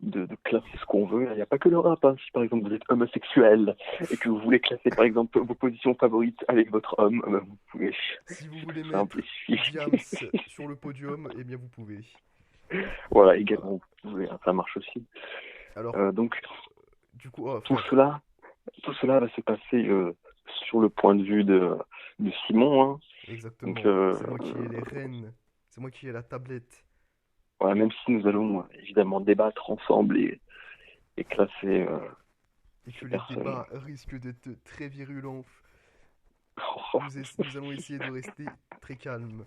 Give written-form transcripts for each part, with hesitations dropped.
de classer ce qu'on veut. Il n'y a pas que le rap, hein. Si par exemple vous êtes homosexuel et que vous voulez classer par exemple vos positions favorites avec votre homme, vous pouvez. Si vous voulez C'est simple mettre ici. Diams sur le podium, eh bien vous pouvez. Voilà, Voilà. également, vous pouvez, hein, ça marche aussi. Alors, Donc du coup, oh, tout frère, cela, tout cela va se passer sur le point de vue de Simon, hein. Donc exactement. C'est moi qui ai les rênes. C'est moi qui ai la tablette. voilà, même si nous allons évidemment débattre ensemble et classer Et que ces les personnes. débats risquent d'être très virulents. Nous allons essayer de rester très calmes.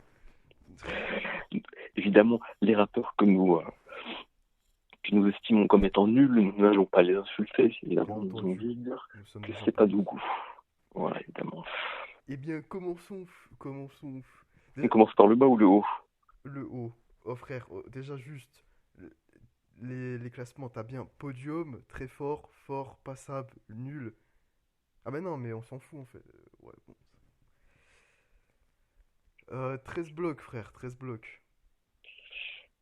Évidemment, les rappeurs que nous estimons comme étant nuls, nous n'allons pas les insulter, Bien évidemment, nous allons entendu, dire nous sommes que des c'est pas de empathiques. goût. Voilà, évidemment. Eh bien, commençons. Commençons. On Déjà, commence par le bas ou le haut? le haut. Oh frère, oh, déjà juste les classements, t'as bien podium, très fort, fort, passable, nul. Ah mais non, mais on s'en fout en fait. Ouais, bon. 13 blocs, frère, 13 blocs.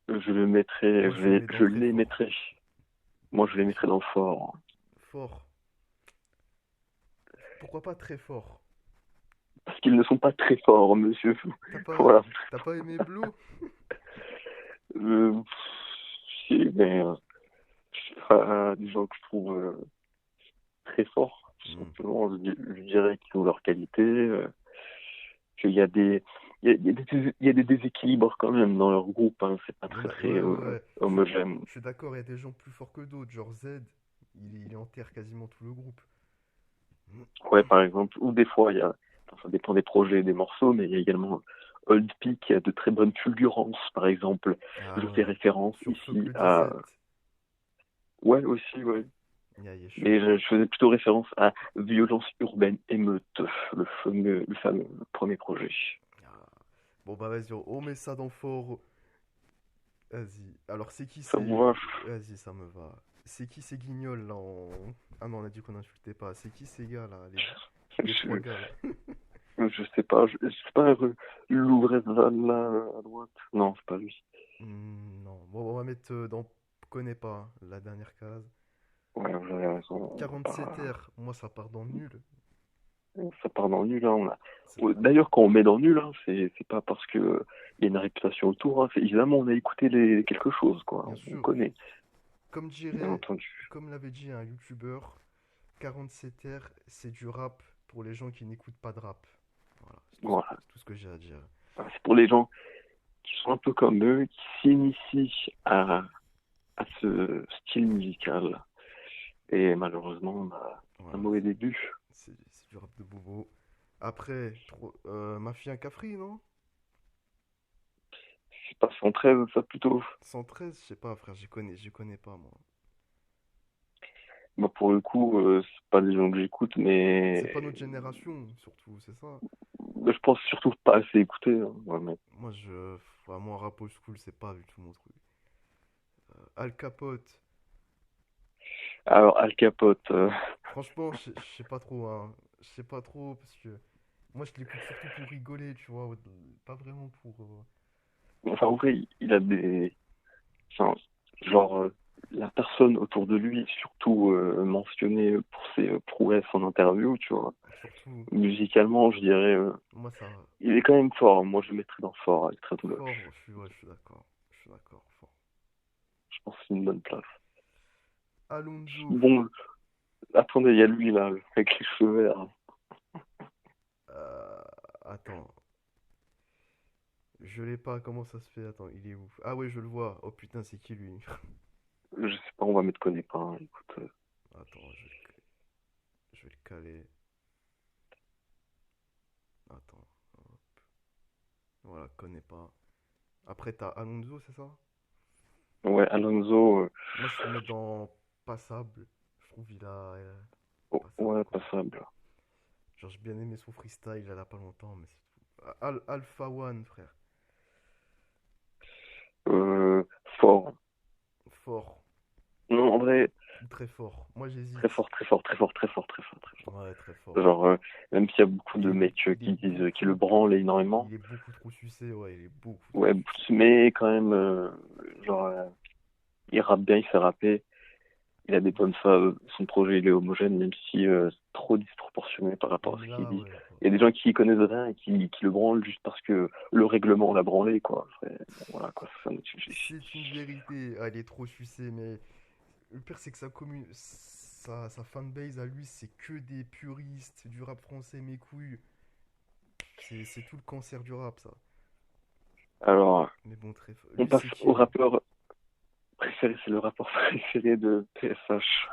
Je le mettrai, Moi, je le mets dans je très les fort. mettrai. Moi, je les mettrai dans le fort. Fort. Pourquoi pas très fort? Parce qu'ils ne sont pas très forts, monsieur. T'as pas, Voilà. t'as pas aimé Blue? Euh, si, mais c'est pas des gens que je trouve très forts. Tout Hmm. simplement, je dirais qu'ils ont leur qualité, qu'il y a des, il y a des déséquilibres quand même dans leur groupe, hein. C'est pas Il y en très a, très ouais, ouais, ouais. homogène. Je suis d'accord, il y a des gens plus forts que d'autres. Genre Z, il enterre quasiment tout le groupe. Ouais, par exemple, ou des fois, il y a, enfin, ça dépend des projets et des morceaux, mais il y a également Old Peak qui a de très bonnes fulgurances, par exemple. Ah Je fais ouais. référence Sur Fuck ici le à, 17. ouais, aussi, ouais. Il est chaud. Mais je faisais plutôt référence à Violence urbaine émeute, le fameux premier projet. Ah. Bon bah vas-y, on met ça dans fort. Vas-y. Alors c'est qui Ça c'est... vous va? Vas-y, ça me va. C'est qui ces guignols là en... Ah non, on a dit qu'on n'insultait pas. C'est qui ces gars là? Les trois je, gars là. je sais pas, je sais pas, Louvrezal là à droite. Non, c'est pas lui. Non. Bon, on va mettre dans... Connais pas, hein, la dernière case. Ouais, vous avez raison. 47 R, moi ça part dans nul. Ça part dans le nul, hein. C'est pas... D'ailleurs, quand on met dans le nul, hein, c'est pas parce que il y a une réputation autour, hein. C'est évidemment on a écouté quelque chose, quoi. Bien On sûr. connaît, Comme bien dirait... entendu. Comme l'avait dit un youtubeur, 47 R, c'est du rap pour les gens qui n'écoutent pas de rap. Voilà, Voilà. c'est tout ce que j'ai à dire. C'est pour les gens qui sont un peu comme eux, qui s'initient à ce style musical. Et malheureusement, on a un Voilà, mauvais début. c'est du rap de bobo. Après, Mafia Cafri, non? C'est pas 113, ça plutôt. 113, je sais pas, frère, j'y connais pas, moi. Moi, pour le coup, c'est pas des gens que j'écoute, C'est pas mais notre génération, surtout, c'est ça. je pense surtout pas assez écouter, hein. Ouais, mais Moi, rap old school, c'est pas du tout mon truc. Al Capote, alors, Al Capote, franchement, je sais pas trop, hein. Je sais pas trop, parce que moi, je l'écoute surtout pour rigoler, tu vois, pas vraiment pour... enfin, en vrai, il a des. Enfin, genre, la personne autour de lui est surtout mentionnée pour ses prouesses en interview, tu vois. Surtout, Musicalement, je dirais, moi, ça... il est quand même fort. Moi, je le mettrais dans fort, avec très Fort, moche. ouais, je suis d'accord. Je suis d'accord, fort. Je pense que c'est une bonne place. Alonso, Bon, attendez, il y a lui, là, avec les cheveux verts. euh, attends, je l'ai pas, comment ça se fait? Attends, il est où? Ah ouais, je le vois. Oh putain, c'est qui lui? Je sais pas, on va mettre connaît pas, hein. Écoute, Attends, je vais le caler. Attends, voilà, connais pas. Après, t'as Alonso, c'est ça? ouais, Alonso, Moi, je le mets dans passable. Je trouve il a oh, passable, ouais, quoi. passable. Genre, j'ai bien aimé son freestyle, il a pas longtemps, mais c'est tout. Alpha One, frère. Euh, Fort. Fort Non, en vrai, ou très fort? Moi, très j'hésite. fort, très fort, très fort, très fort, très fort, très fort. Ouais, très fort. Genre, même s'il y a beaucoup de mecs Il est qui disent, qui le beaucoup, branlent énormément, il est beaucoup trop sucé, ouais, il est beaucoup trop ouais, sucé. mais quand même, genre, il rappe bien, il sait rapper. Il a des bonnes phases. Son projet, il est homogène, même si c'est trop disproportionné par rapport à ce qu'il Là, dit. ouais. Il y a des gens qui connaissent rien et qui le branlent juste parce que le règlement l'a branlé, quoi. Bon, voilà, quoi, c'est un autre sujet. C'est une vérité. Ah, il est trop sucé, mais le pire, c'est que sa fanbase à lui, c'est que des puristes du rap français, mes couilles. C'est tout le cancer du rap, ça. Alors, Mais bon, très fort. on Lui, passe c'est qui, au lui? rappeur préféré, c'est le rappeur préféré de PSH.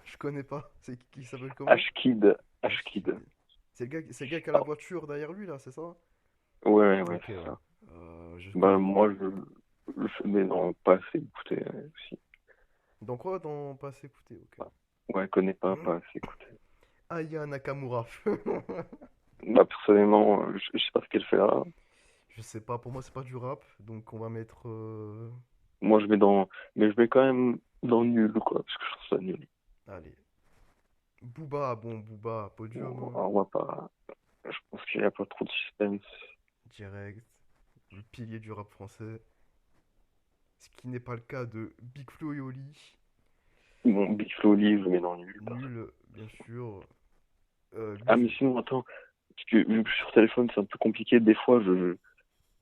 Je connais pas. C'est qui s'appelle comment? H-Kid. Ashkid. H-Kid. C'est le gars qui a la Ah, voiture derrière lui, là, c'est ça? ouais, ouais, Ok, c'est ouais. ça. Je Bah, connais pas. moi, mais non, pas assez écouté aussi. Dans quoi? Dans pas assez écouté, ok. Ouais, connais pas assez écouté. Aya Nakamura. Bah, personnellement, je sais pas ce qu'elle fait là. Je sais pas, pour moi, c'est pas du rap, donc on va mettre. Moi, mais je mets quand même dans nul, quoi, parce que je trouve ça nul. Allez. Booba, bon, Booba, podium, hein. On va pas, je pense qu'il n'y a pas trop de suspense. Direct. Le pilier du rap français. Ce qui n'est pas le cas de Big Flo et Oli. Bon, Big Flo Oli, je le mets dans nul. Nul, bien sûr. Ah, Lui, mais sinon, attends, parce que vu que sur téléphone, c'est un peu compliqué, des fois,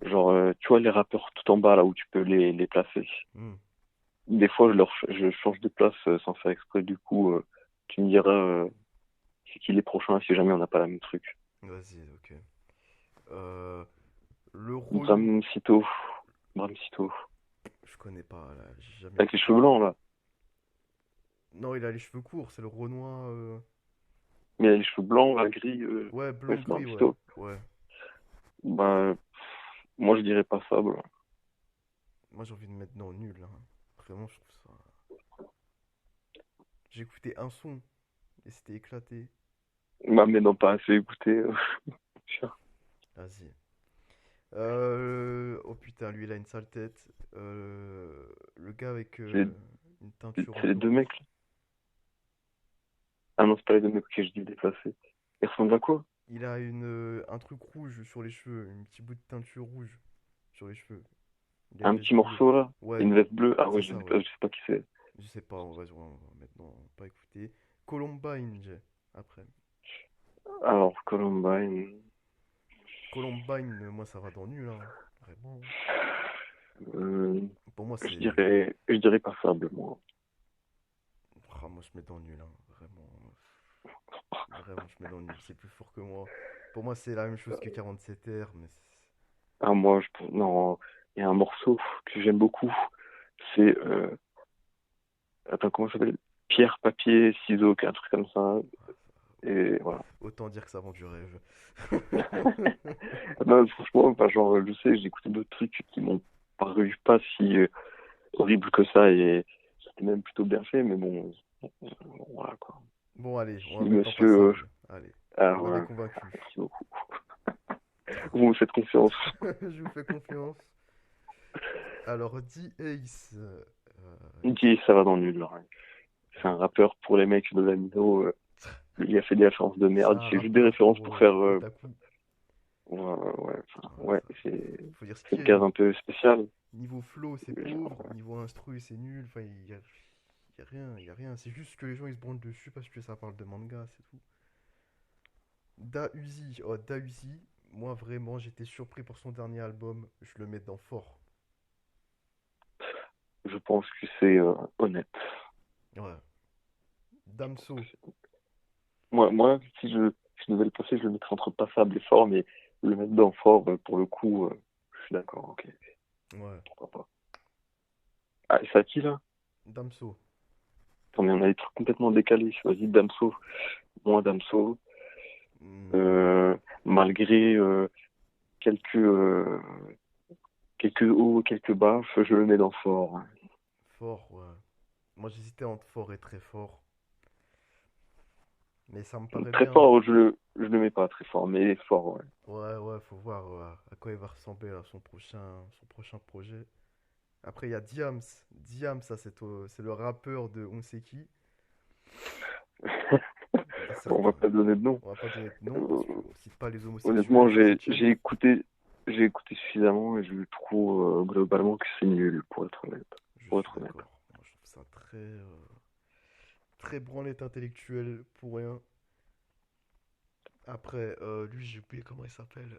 genre, tu vois les rappeurs tout en bas, là où tu peux les placer. hmm, Des fois, je change de place sans faire exprès, du coup, tu me diras c'est qui les prochains si jamais on n'a pas la même truc. vas-y, ok. Euh, le relou. Bram Cito, Bram Cito. Je connais pas, là, j'ai jamais Avec les écouté. cheveux blancs, là. Non, il a les cheveux courts, c'est le Renoir. Mais il a les cheveux blancs, là, gris, Ouais, ouais, blond c'est Bram gris, ouais. Cito. Ouais. Bah, moi, je dirais pas ça, blanc. Moi, j'ai envie de mettre dans nul, hein. Vraiment, je trouve ça. J'ai écouté un son et c'était éclaté. Bah, mais non, pas assez écouté. Vas-y. Oh putain, lui, il a une sale tête. Le gars avec C'est une teinture un c'est les peu deux rouge. mecs. Ah non, c'est pas les deux mecs que je dis déplacés. Ils ressemblent à quoi? Il a un truc rouge sur les cheveux, un petit bout de teinture rouge sur les cheveux. Il a une Un veste petit bleue. morceau là? Ouais, Une veste bleue? Ah c'est ouais, je ça, ouais. déplace, je sais pas qui c'est. Je sais pas, on va maintenant pas écouter. Columbine, après. Alors, Columbine. Columbine, moi ça va dans nul, hein. Vraiment. euh, Pour moi, je c'est. dirais, je dirais passable, moi. Ah, moi je mets dans nul, hein. Vraiment. Vraiment, je mets dans nul. C'est plus fort que moi. Pour moi, c'est la même chose que 47 r mais Ah, moi, non, il y a un morceau que j'aime beaucoup. C'est, attends, comment ça s'appelle? Pierre, papier, ciseaux, un truc comme ça. Et voilà. autant dire que ça vend du rêve. Non, franchement, bah, genre, je sais, j'ai écouté d'autres trucs qui m'ont paru pas si horrible que ça et c'était même plutôt bien fait, mais bon, voilà quoi. Bon, allez, on Si va mettre en monsieur, passable. Allez, ah, vous m'avez voilà, convaincu. merci beaucoup. Vous me faites confiance. Je vous fais confiance. Alors, D-Ace. Ok, ça va dans le nul, là. C'est un rappeur pour les mecs de la Mino. Il a fait des références de C'est merde. un Il fait juste des rappeur références pour pour faire. Otaku. Ouais, ouais, enfin, Ouais, ouais, faut dire ce c'est qui une est. case un peu spéciale. Niveau flow, c'est pauvre. Niveau instru, c'est nul. Enfin, y a rien, y a rien. C'est juste que les gens ils se branlent dessus parce que ça parle de manga, c'est tout. Da Uzi. Oh, Da Uzi. Moi, vraiment, j'étais surpris pour son dernier album. Je le mets dans fort. Je pense que c'est honnête. Ouais. Damso. Moi, si je devais le passer, je le mettrais entre passable et fort, mais le mettre dans fort, pour le coup, je suis d'accord, ok, Ouais. pourquoi pas. Ah, et c'est à qui là? Damso. Attends, mais on a des trucs complètement décalés. Vas-y, Damso. Moi, Damso. Hmm, Euh, malgré quelques, euh, quelques hauts, quelques bas, je le mets dans fort. fort, ouais. Moi, j'hésitais entre fort et très fort. Mais ça me paraît Très bien. fort, je le mets pas très fort, mais fort, ouais. Ouais, ouais, faut voir à quoi il va ressembler à son prochain projet. Après, il y a Diams. Diams, ça, c'est le rappeur de On sait qui. Un On va certain. pas donner de nom. On va pas donner de nom Euh, parce qu'on cite pas les homosexuels honnêtement, dans cette chaîne. j'ai écouté suffisamment et je trouve globalement que c'est nul, pour être honnête. Je pour suis être honnête. d'accord. Moi, je trouve ça très branlette intellectuelle pour rien. Après, lui, j'ai oublié comment il s'appelle.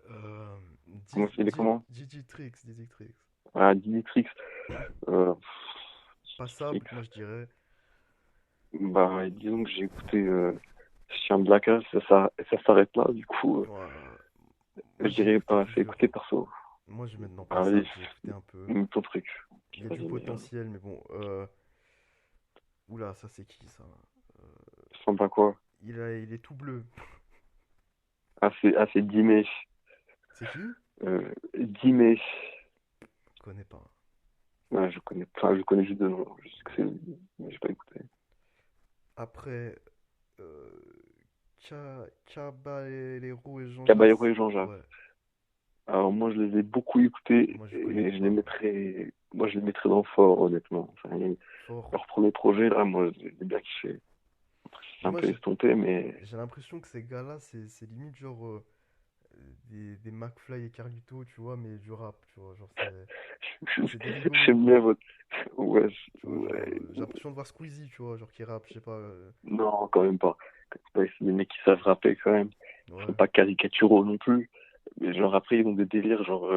Il est comment? Digitrix, Digitrix. Ah, Dimitrix. Euh, Passable, moi je dirais. Bah, disons que j'ai écouté Chien de la Casse, ça s'arrête là, du coup, Ouah, je moi j'ai dirais écouté pas plus assez dur. écouté perso. Moi je vais maintenant Allez, passable, j'ai écouté un peu. ton truc. Il y a du Vas-y, mais potentiel, mais bon. Oula, ça c'est qui ça? Euh, je sens pas quoi. il est tout bleu. Assez Dimé. C'est qui? Dimé. Je connais pas. Ouais, je connais juste deux noms. Je sais que c'est, mais j'ai pas écouté. Après, euh, Caballero et Jean-Jacques. Caballero et Jean-Jacques. Ouais, Alors moi, je les ai beaucoup écoutés moi je connais et pas. moi, je les mettrais dans fort, honnêtement. Enfin, Fort. leur premier projet, là, moi, j'ai bien kiffé. C'est Mais un moi peu estompé, mais j'ai l'impression que ces gars-là, c'est limite genre des McFly et Carlito, tu vois, mais du rap, tu vois. Genre c'est des rigolos, j'aime bien quoi. votre, ouais, Tu vois, genre, ouais. j'ai l'impression de voir Squeezie, tu vois, genre qui rappe, je sais pas. Non, quand même pas. C'est des mecs qui savent rapper quand même. Ils sont Ouais. pas caricaturaux non plus. Mais genre après, ils ont des délires, genre,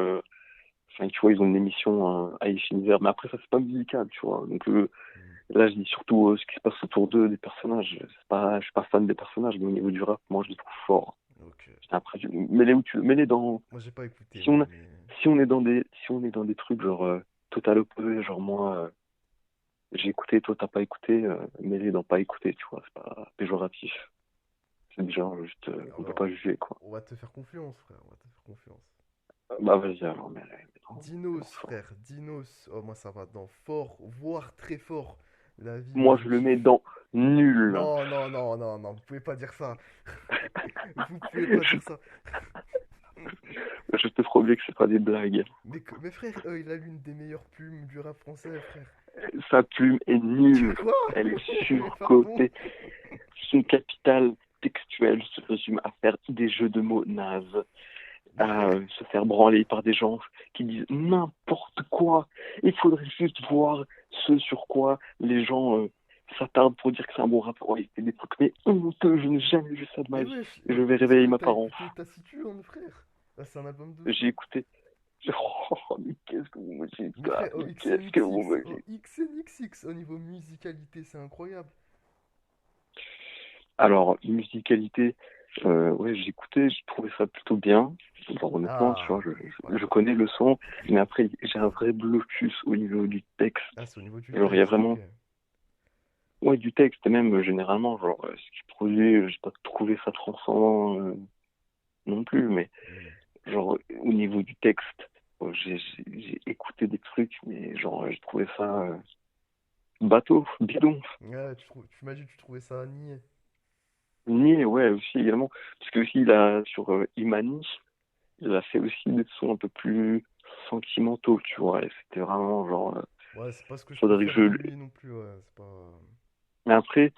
enfin, tu vois, ils ont une émission à Univers. Mais après, ça, c'est pas musical, tu vois. Donc Hmm. là, je dis surtout ce qui se passe autour d'eux, des personnages. C'est pas, je suis pas fan des personnages, mais au niveau du rap, moi, je les trouve forts. Ok. Après, mets-les où tu veux. Mets-les dans, Moi, j'ai pas écouté, si on, moi, mais. si on est dans des trucs, genre, total opposé, genre, moi, j'ai écouté, toi, t'as pas écouté, mets-les dans pas écouter, tu vois. C'est pas péjoratif. C'est déjà juste, on peut Alors, pas juger, quoi. on va te faire confiance, frère, on va te faire confiance. Bah, vas-y, alors, Dinos, dans fort. frère, Dinos. Oh, moi, ça va dans fort, voire très fort. La vie, moi, Moi, je je le mets kiffe. dans nul. Non, non, non, non, non, vous pouvez pas dire ça. Vous pouvez pas dire ça. Je te promets que c'est pas des blagues. Mais frère, il a l'une des meilleures plumes du rap français, frère. Sa plume est nulle. Quoi? Elle est Mais pardon. surcotée. Son capital textuel se résume à faire des jeux de mots nazes, Mais à frère, se faire branler par des gens qui disent n'importe quoi. Il faudrait juste voir ce sur quoi les gens s'attardent pour dire que c'est un bon rapport. Ouais, c'est des trucs mais honteux. Je n'ai jamais vu ça de ma mais vie. wesh, Et je vais est-ce réveiller que mes t'as parents. écouté Taciturne, frère? Ah, c'est un album de J'ai fou. écouté. Oh, mais qu'est-ce que vous me dites Mais ça? frère, Mais qu'est-ce que vous me Oh, dites? XNXX, au niveau musicalité, c'est incroyable. Alors, musicalité, ouais, j'ai écouté, j'ai trouvé ça plutôt bien. Bon, honnêtement, tu Ah, vois, je voilà. connais le son, mais après, j'ai un vrai blocus au niveau du texte. Ah, c'est au niveau du Alors, il y a texte, ok. vraiment, ouais, du texte, et même généralement, genre, ce qu'il produit, j'ai pas trouvé ça transcendant non plus, mais Hmm. genre, au niveau du texte, j'ai écouté des trucs, mais genre, j'ai trouvé ça bateau, bidon. Ouais, tu m'as dit que tu trouvais ça niais. Nier, ouais, aussi également, parce que aussi, il a, sur Imani, il a fait aussi des sons un peu plus sentimentaux, tu vois. Et c'était vraiment genre, Ouais, c'est pas ce que je faudrait que préfère de je. lui non plus, ouais. C'est pas. Mais après,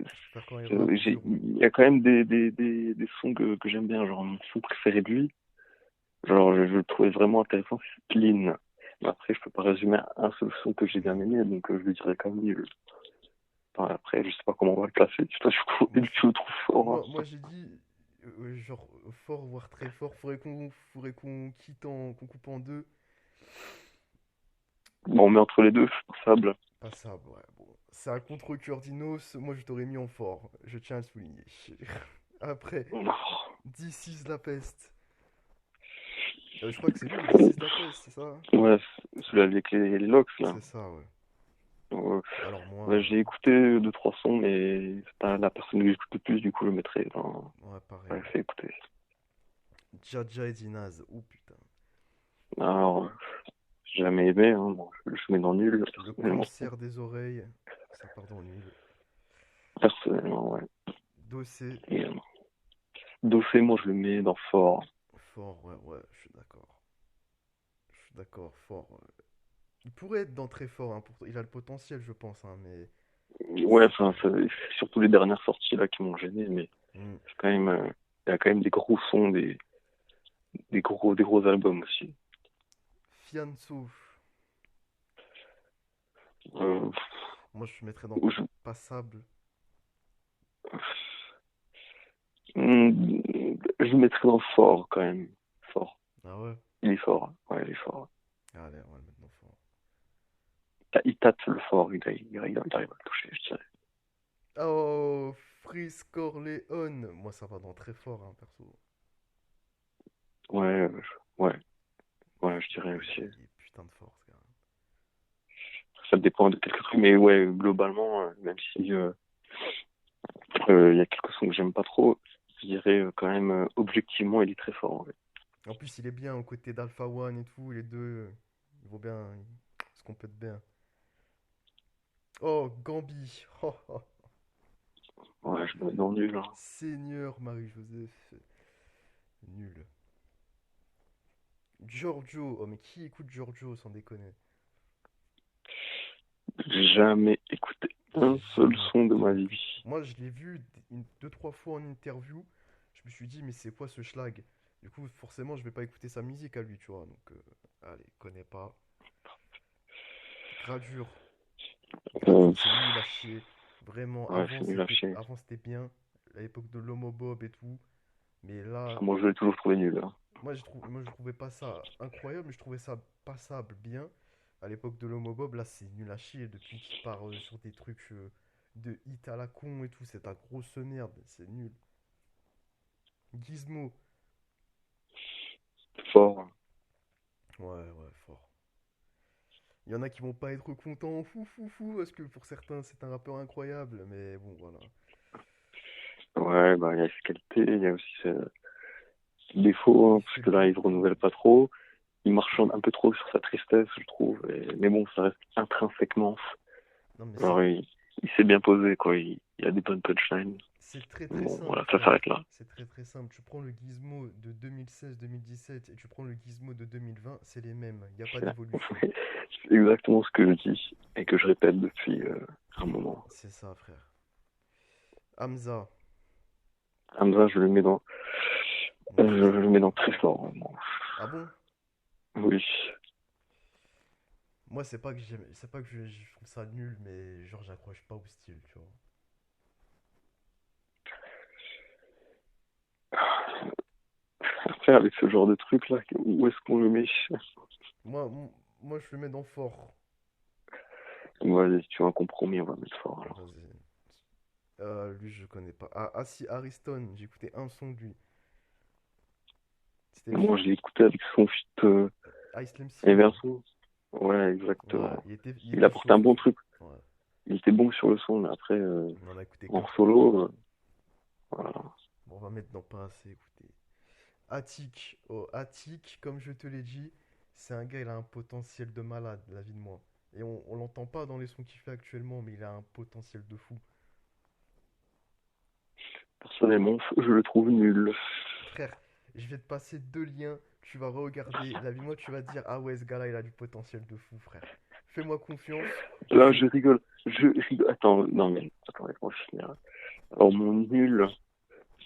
Je préfère quand il rappe dur, mais bon. il y a quand même des sons que j'aime bien. Genre, mon son préféré de lui, genre, je le trouvais vraiment intéressant, c'est Clean. Mais après, je peux pas résumer un seul son que j'ai bien Hmm. aimé, donc je le dirais quand même nul. Enfin, après, je sais pas comment on va le classer. Toi, Moi, tu le trouves fort, moi j'ai dit, genre, fort, voire très fort. Faudrait qu'on qu'on coupe en deux. bon, mais entre les deux, c'est passable. Passable, ouais. Bon. C'est un contre-cœur Dinos. Moi, je t'aurais mis en fort. Je tiens à le souligner. Après, This is la peste. Je crois que c'est lui, This is la peste, c'est ça? Ouais, celui avec les locks, là. C'est ça, ouais. Ouais. Alors moi, Ouais, j'ai écouté deux, trois sons, mais c'est pas la personne que j'écoute le plus, du coup, je le mettrai dans. ouais, Ouais, pareil. c'est écouter. Jaja et Dinaz. Oh putain. Alors, j'ai jamais aimé, hein. Bon, je mets dans nul, Le personnellement. cancer des oreilles. Ça part dans nul. Personnellement, ouais. Dossé. Et, Dossé, moi, je le mets dans fort. Fort, ouais, ouais, je suis d'accord. Je suis d'accord, fort. Il pourrait être dans très fort, hein, il a le potentiel, je pense, hein, mais. Ouais, enfin, c'est surtout les dernières sorties, là, qui m'ont gêné, mais Hmm. c'est quand même, il y a quand même des gros sons, des gros albums aussi. Fianso. Euh, Moi, je mettrais dans je, passable. hmm, je mettrais dans fort quand même. Fort. Ah ouais? Il est fort. Ouais, il est fort. Allez, on va le mettre dans fort. Il tâte le fort, il arrive à le toucher, je dirais. Oh, Freeze Corleone. Moi, ça va dans très fort, hein, perso. Ouais, ouais, ouais, je dirais aussi. Il est putain de fort, ce gars. Ça dépend de quelques trucs, mais ouais, globalement, même si il y a quelques sons que j'aime pas trop, je dirais quand même, objectivement, il est très fort. Ouais. En plus, il est bien aux côtés d'Alpha One et tout. Les deux, ils vont bien. Ils se complètent bien. Oh, Gambi. Oh, oh. Ouais, je me mets dans le nul. Hein. Seigneur Marie-Joseph. Nul. Giorgio. Oh, mais qui écoute Giorgio sans déconner? J'ai jamais écouté J'ai un seul jamais son de écouté ma non vie. plus. Moi, je l'ai vu deux, trois fois en interview. Je me suis dit, mais c'est quoi ce schlag? Du coup, forcément, je vais pas écouter sa musique à lui, tu vois. Donc, allez, connais pas. Gradure. Euh, Gradure, c'est nul à chier. Vraiment, ouais, c'est nul à chier. avant c'était bien. À l'époque de l'Homo Bob et tout. Mais là, Ah, moi, je l'ai toujours trouvé nul. Hein. moi, je trouvais pas ça incroyable, mais je trouvais ça passable bien. À l'époque de l'Homo Bob, là, c'est nul à chier. Depuis qu'il part sur des trucs de hit à la con et tout, c'est un grosse merde. C'est nul. Gizmo. Fort. Hein. Ouais, fort. Il y en a qui vont pas être contents, fou, parce que pour certains, c'est un rappeur incroyable. Mais bon, voilà. Ouais, bah, il y a ses qualités, il y a aussi ses défauts, Il hein, parce fait que là, il se beaucoup. renouvelle pas trop. Il marchande un peu trop sur sa tristesse, je trouve. Mais bon, ça reste intrinsèquement. Non, mais Alors, il s'est bien posé, quoi. Il a des bonnes punchlines. c'est très Bon, simple, voilà, ça frère. s'arrête là. C'est très simple. Tu prends le gizmo de 2016-2017 et tu prends le gizmo de 2020, c'est les mêmes. Il n'y a pas d'évolution. C'est exactement ce que je dis et que je répète depuis un moment. C'est ça, frère. Hamza. Hamza, Moi, je le mets dans très fort. Vraiment. Ah bon? Oui. Moi, c'est pas que j'aime, c'est pas que je trouve ça nul, mais genre, j'accroche pas au style, tu vois. Après, avec ce genre de truc là, où est-ce qu'on le met? Moi, m- moi, je le mets dans fort. Vas-y, si tu veux un compromis, on va mettre fort alors. Vas-y. Lui, je connais pas. Ah, si, Ariston, j'ai écouté un son de lui. C'était le Moi, je l'ai écouté avec son feat Ice Slim Sim. Everson. Ouais, Ouais, exactement. il Il était apporte chaud un ce bon son. truc. Ouais. Il était bon sur le son, mais après, On en a écouté en qu'un. solo, voilà. Bon, on va mettre dans pas assez écouté. Attic. Oh, Attic, comme je te l'ai dit, c'est un gars, il a un potentiel de malade, la vie de moi. Et on l'entend pas dans les sons qu'il fait actuellement, mais il a un potentiel de fou. Personnellement, je le trouve nul. Frère, je vais te passer deux liens. Tu vas regarder la vie de moi, tu vas te dire, ah ouais, ce gars-là, il a du potentiel de fou, frère. Fais-moi confiance. Là, je rigole. Je rigole. Attends, non mais, attends, laisse-moi finir. Alors, mon nul,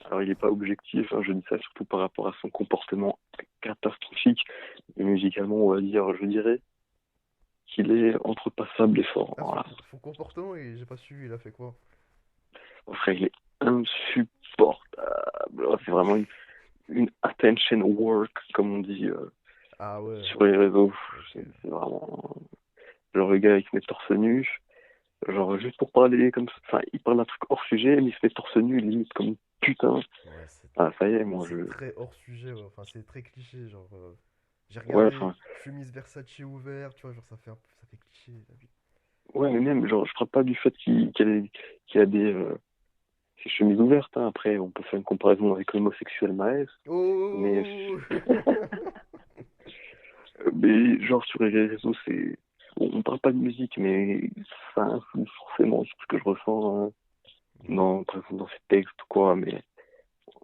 alors il n'est pas objectif, hein, je dis ça surtout par rapport à son comportement catastrophique. Et musicalement, on va dire, je dirais qu'il est entre passable et fort. Ah, Voilà. son comportement, et j'ai pas suivi, il a fait quoi? Enfin, il est insupportable. C'est vraiment une attention work, comme on dit Ah ouais, sur les réseaux. ok. C'est vraiment genre le gars qui se met torse nu. Genre juste pour parler comme ça. Enfin, il parle d'un truc hors sujet, mais il se met torse nu, limite comme putain. Ouais, Ah, ça y est, moi je. c'est très hors sujet, ouais. Enfin, c'est très cliché, genre. J'ai Ouais, regardé enfin. chemise Versace ouvert, tu vois, genre ça fait cliché. Ouais, mais même, genre, je parle pas du fait qu'il a ses chemises ouvertes. Hein. Après, on peut faire une comparaison avec l'homosexuel Maes. Mais, Oh! mais, genre, sur les réseaux, c'est. On parle pas de musique, mais ça influe forcément sur ce que je ressens hein, Ouais. par exemple, dans ces textes ou quoi. Mais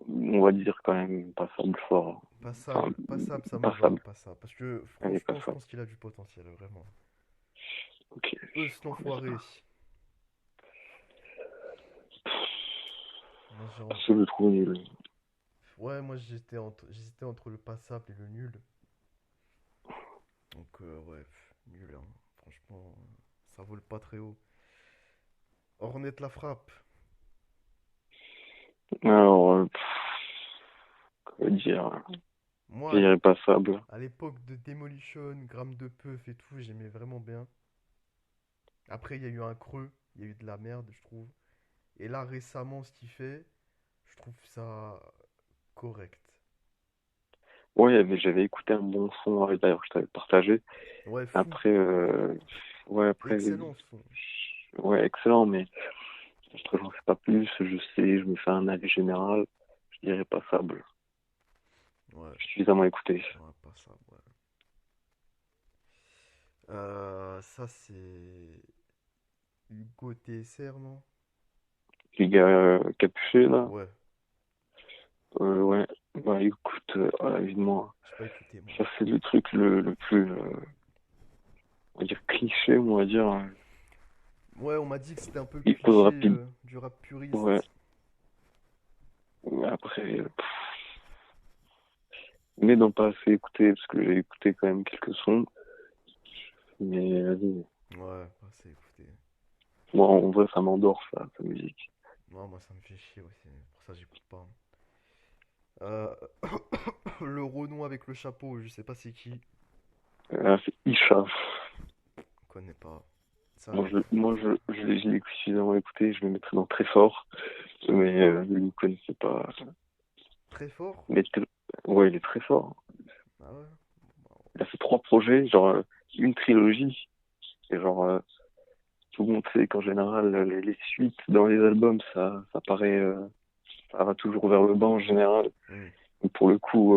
on va dire quand même passable fort. Enfin, Passable, ça me va, passable. passable. Parce que Allez, franchement, je passable. pense qu'il a du potentiel, vraiment. Ok. Eus On va mettre l'enfoiré. là. Moi, Je le trouve nul. ouais, moi j'hésitais entre le passable et le nul. Donc, ouais, nul, hein. Franchement, ça vole pas très haut. Ornette la frappe. Alors, quoi dire, Moi, je dirais passable. à l'époque de Demolition, Gramme de Peuf et tout, j'aimais vraiment bien. Après, il y a eu un creux, il y a eu de la merde, je trouve. Et là, récemment, ce qu'il fait, je trouve ça correct. Ouais, mais j'avais écouté un bon son, d'ailleurs, je t'avais partagé. Ouais, fou. Après, ouais, après, Excellent son. ouais, excellent, mais j'en sais pas plus, je sais, je me fais un avis général, je dirais passable. Ouais, Suffisamment écouté. ouais, pas ça, ouais. Ça, c'est Hugo TSR, non? Les gars capuchés, là, Ouais, ouais, bah écoute, évidemment, j'ai pas écouté, moi. ça c'est le truc le plus, on va dire, cliché, on va dire. Ouais, on m'a dit que c'était un peu le Il pose cliché rapide, du rap ouais. puriste. Après, mais non pas assez écouté, parce que j'ai écouté quand même quelques sons, mais vas-y. Ouais, pas assez écouté. Moi, en vrai, ça m'endort, ça, sa musique. Non, moi, ça me fait chier aussi. Pour ça, j'écoute pas. Euh, le Renault avec le chapeau, je sais pas c'est qui. C'est Isha. Je connais pas. Ça a Moi, l'air. je l'ai suffisamment écouté, je le mettrais dans très fort, mais je ne le connaissais pas. Très fort? Mais ouais, il est très fort. Ah ouais? Il a fait 3 projets, genre une trilogie, et genre tout le monde sait qu'en général, les suites dans les albums, ça paraît, ça va toujours vers le bas en général. Hmm, Mais pour le coup,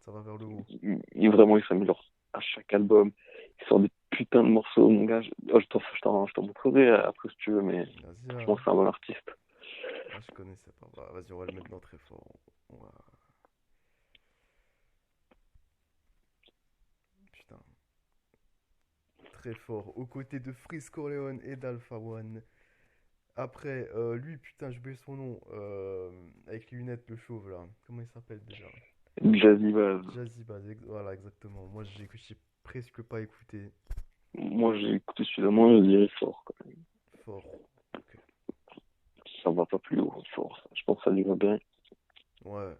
ça va vers le haut. vraiment, il s'améliore à chaque album. Il sort des putains de morceaux, mon gars. Je t'en montrerai après si tu veux, mais Vas-y, franchement, hein. c'est un bon artiste. Ah, je connaissais pas. Bah, vas-y, on va le mettre dans très fort. On va... Putain. Très fort. Aux côtés de Freeze Corleone et d'Alpha One. Après, lui, putain, je oublié son nom. Avec les lunettes, le chauve là. Comment il s'appelle déjà? Jazzy Bass. Jazzy Bass, voilà, exactement. Moi, j'ai presque pas écouté. Moi, j'ai écouté suffisamment, je dirais fort, quoi. Fort. Ok. Ça va pas plus haut, fort. Je pense que ça lui va bien. Ouais.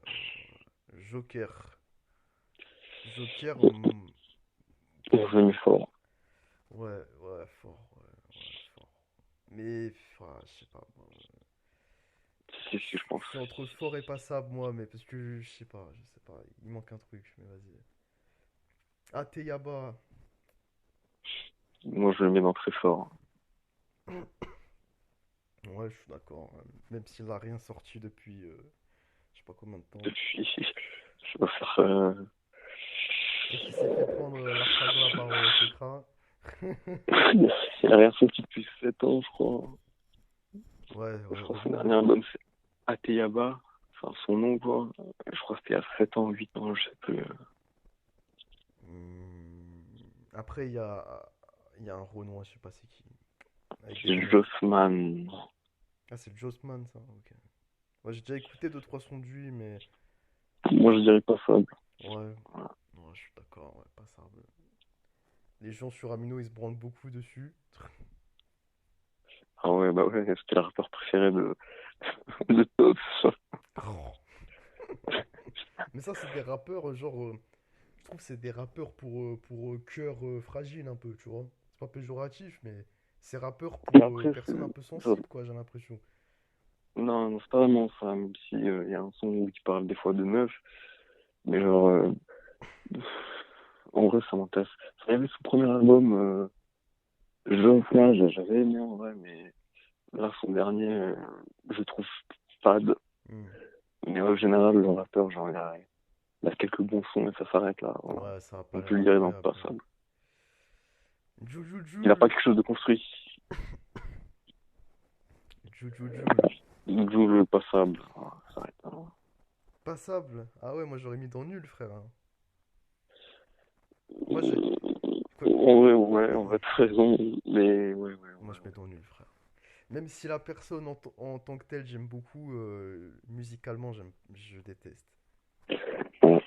Joker. Joker, Je l'ai mis fort. ouais, ouais, fort. Ouais, ouais, fort. Mais, je sais pas. Moi, Si, je pense. je suis entre fort et passable, moi, mais parce que je sais pas. Il manque un truc, mais vas-y. Ah, Teyaba. Moi, je le mets dans très fort. Ouais, je suis d'accord, hein. Même s'il a rien sorti depuis, je sais pas combien de temps. Depuis, je dois faire, Dès qu'il s'est fait prendre la fragla par Tekra. il a rien sorti depuis 7 ans, je crois. Ouais, Je crois au que son moins. dernier album, c'est Ateyaba. Enfin, son nom, quoi. Je crois que c'était à 7 ans, 8 ans, je sais plus. Après, il y a un Renoir, je sais pas c'est qui. Avec des C'est lunettes. Jossman. Ah, c'est Jossman, ça, ok. Moi, j'ai déjà écouté deux trois sons de lui, mais. Moi, je dirais pas ça. Ouais, ouais, je suis d'accord, ouais, pas ça. Les gens sur Amino, ils se branlent beaucoup dessus. Ah ouais, bah ouais, c'était le rappeur préféré de Tops. Mais ça, c'est des rappeurs, genre. Je trouve que c'est des rappeurs pour cœur fragile, un peu, tu vois. C'est pas péjoratif, mais c'est rappeurs Mais pour après, personnes un peu ça- sensibles, quoi, j'ai l'impression. non, non, c'est pas vraiment ça, même si il y a un son où il parle des fois de meufs, mais genre, en vrai, ça m'intéresse. Il y avait son premier album, Jeune Flash, j'avais aimé en vrai, mais là, son dernier, je trouve fade. Hmm. Mais en général, le rappeur, genre, il a quelques bons sons et ça s'arrête là. Voilà. Ouais, ça a pas On l'air peut le dire dans le incroyable, quoi. passable. Jul, Il a pas Jul, quelque chose de construit. Jul, Jul, Jul. Il joue le passable. Voilà, ça s'arrête là. Passable. Ah ouais, moi j'aurais mis dans nul, frère, hein. Moi j'ai. Quoi. En vrai, t'as raison. Mais Moi ouais. je mets dans nul, frère. Même si la personne en tant que telle j'aime beaucoup, musicalement je déteste. Ouais.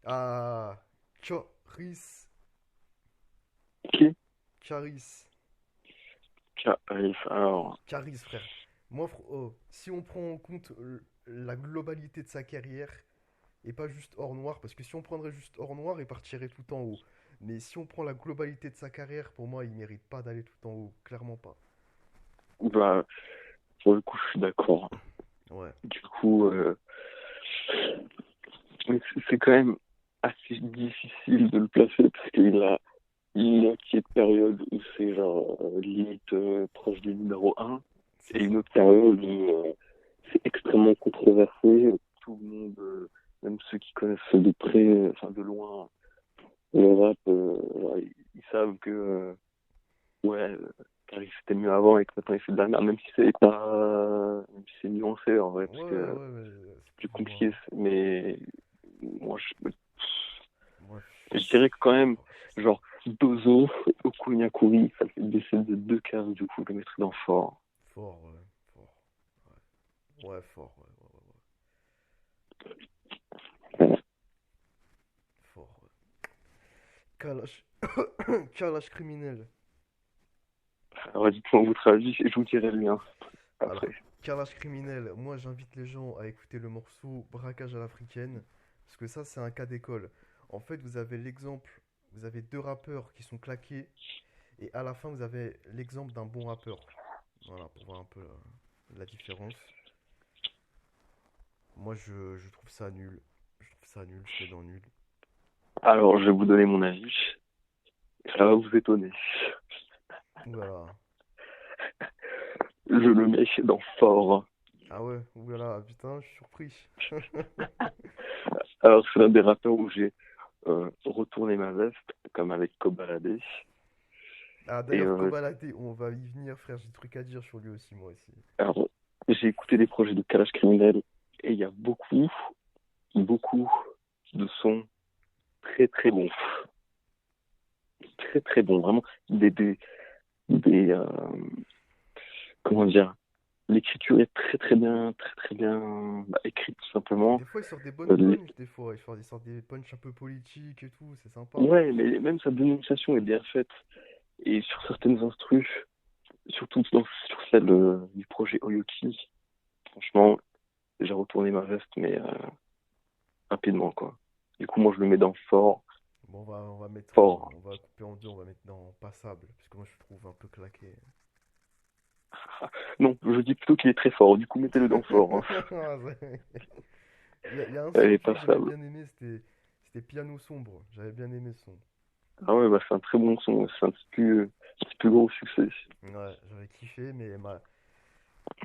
Ah, Choris. Qui? Charis. Allez, alors, Caris, frère. Moi, si on prend en compte la globalité de sa carrière, et pas juste hors noir, parce que si on prendrait juste hors noir, il partirait tout en haut. Mais si on prend la globalité de sa carrière, pour moi, il mérite pas d'aller tout en haut, clairement pas. bah, pour le coup, je suis d'accord. Ouais, Du coup, mais c'est quand même assez difficile de le placer parce qu'il a une petite période où c'est genre limite proche du numéro un c'est et une ça. autre période où c'est extrêmement controversé. Tout le monde, même ceux qui connaissent de près, enfin de loin, le rap, genre, ils savent que ouais, Caris c'était mieux avant et que maintenant il fait de la merde, même si c'est pas, même si c'est nuancé en vrai, parce Ouais, que ouais, ouais, c'est plus plus ou moins. compliqué. Mais moi, Moi, je dirais que quand même, je- genre, Dozo, Okunyakuri, ça fait baisser de deux cases, du coup, je le mettrais dans fort. fort, ouais, fort. Ouais, ouais, fort, ouais, ouais, ouais, ouais. Fort, ouais. Kalash. Kalash criminel. Alors, dites-moi votre avis et je vous dirai le mien après. Alors, Kalash criminel, moi j'invite les gens à écouter le morceau Braquage à l'africaine, parce que ça c'est un cas d'école. En fait, vous avez l'exemple, vous avez deux rappeurs qui sont claqués, et à la fin vous avez l'exemple d'un bon rappeur. Voilà, pour voir un peu la différence. Moi je trouve ça nul. Je trouve ça nul, je mets dans nul. Alors, je vais vous donner mon avis. Ça va vous étonner. Oulala. Je le mets dans fort. Ah ouais, oulala, putain, je suis surpris. Alors, c'est l'un des rappeurs où j'ai retourné ma veste, comme avec Kobalade. Ah Et d'ailleurs, Kobalade, on va y venir, frère, j'ai des trucs à dire sur lui aussi, moi aussi. alors, j'ai écouté des projets de Kalash Criminel et il y a beaucoup de sons très très bons. Très très bons, vraiment. Des comment dire, l'écriture est très bien bah, écrite tout simplement. Des fois, il sort des bonnes Euh, les- punches, des fois. Il sort des punches un peu politiques et tout, c'est sympa. Ouais, mais même sa dénonciation est bien faite. Et sur certaines instrus, surtout sur celle du projet Oyoki, franchement, j'ai retourné ma veste, mais rapidement, quoi. Du coup, moi, je le mets dans fort, Bon, on va mettre, fort. on va couper en deux, on va mettre dans passable, parce que moi, je le trouve un peu claqué. Non, je dis plutôt qu'il est très fort. Du coup, mettez-le dans fort. Hein. Il y a un Elle son, est tu vois, j'avais passable. bien aimé, c'était Piano Sombre. J'avais bien aimé ce son. Ah ouais, bah, c'est un très bon son. C'est un petit plus gros succès. Ouais, j'avais kiffé, mais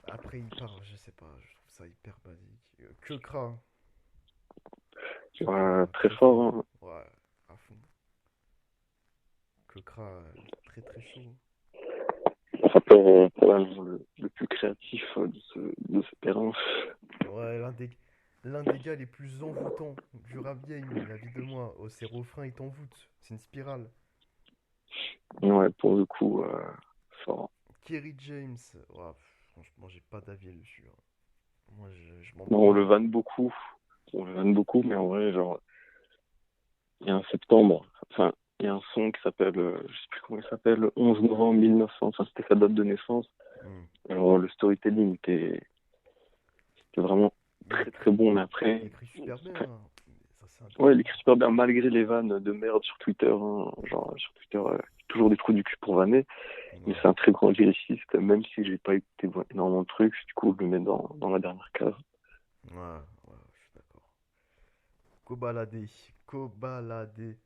après, il part, je sais pas, je trouve ça hyper basique. Kekra, Kekra, Très très fort. fort. Hein. Ouais, à fond. Kekra, très très chaud. Rappeur probablement le plus créatif de ce terrain. Ouais, l'un des gars les plus envoûtants du rap game, la vie de moi. Oh, ses refrains, ils t'envoûtent. C'est une spirale. Ouais, pour le coup, fort. Kerry James, ouah, franchement, j'ai pas d'avis dessus, hein. Moi, je m'en Non, prends on à le lui. vanne beaucoup. On le vanne beaucoup, mais en vrai, genre, il y a un septembre, enfin, il y a un son qui s'appelle, je sais plus comment il s'appelle, 11 novembre 1900, enfin, c'était sa date de naissance. Hmm. Alors, le storytelling était vraiment Mais très bon, mais il après, écrit super bien, enfin, hein. Ça, c'est ouais, il indéniable. écrit super bien, malgré les vannes de merde sur Twitter, hein. Genre, sur Twitter, toujours des trous du cul pour vanner, mais Ouais, c'est un très grand lyriciste, même si j'ai pas écouté énormément de trucs, du coup, je le mets dans la dernière case. ouais, ouais, je suis d'accord. Kobalade, Kobalade.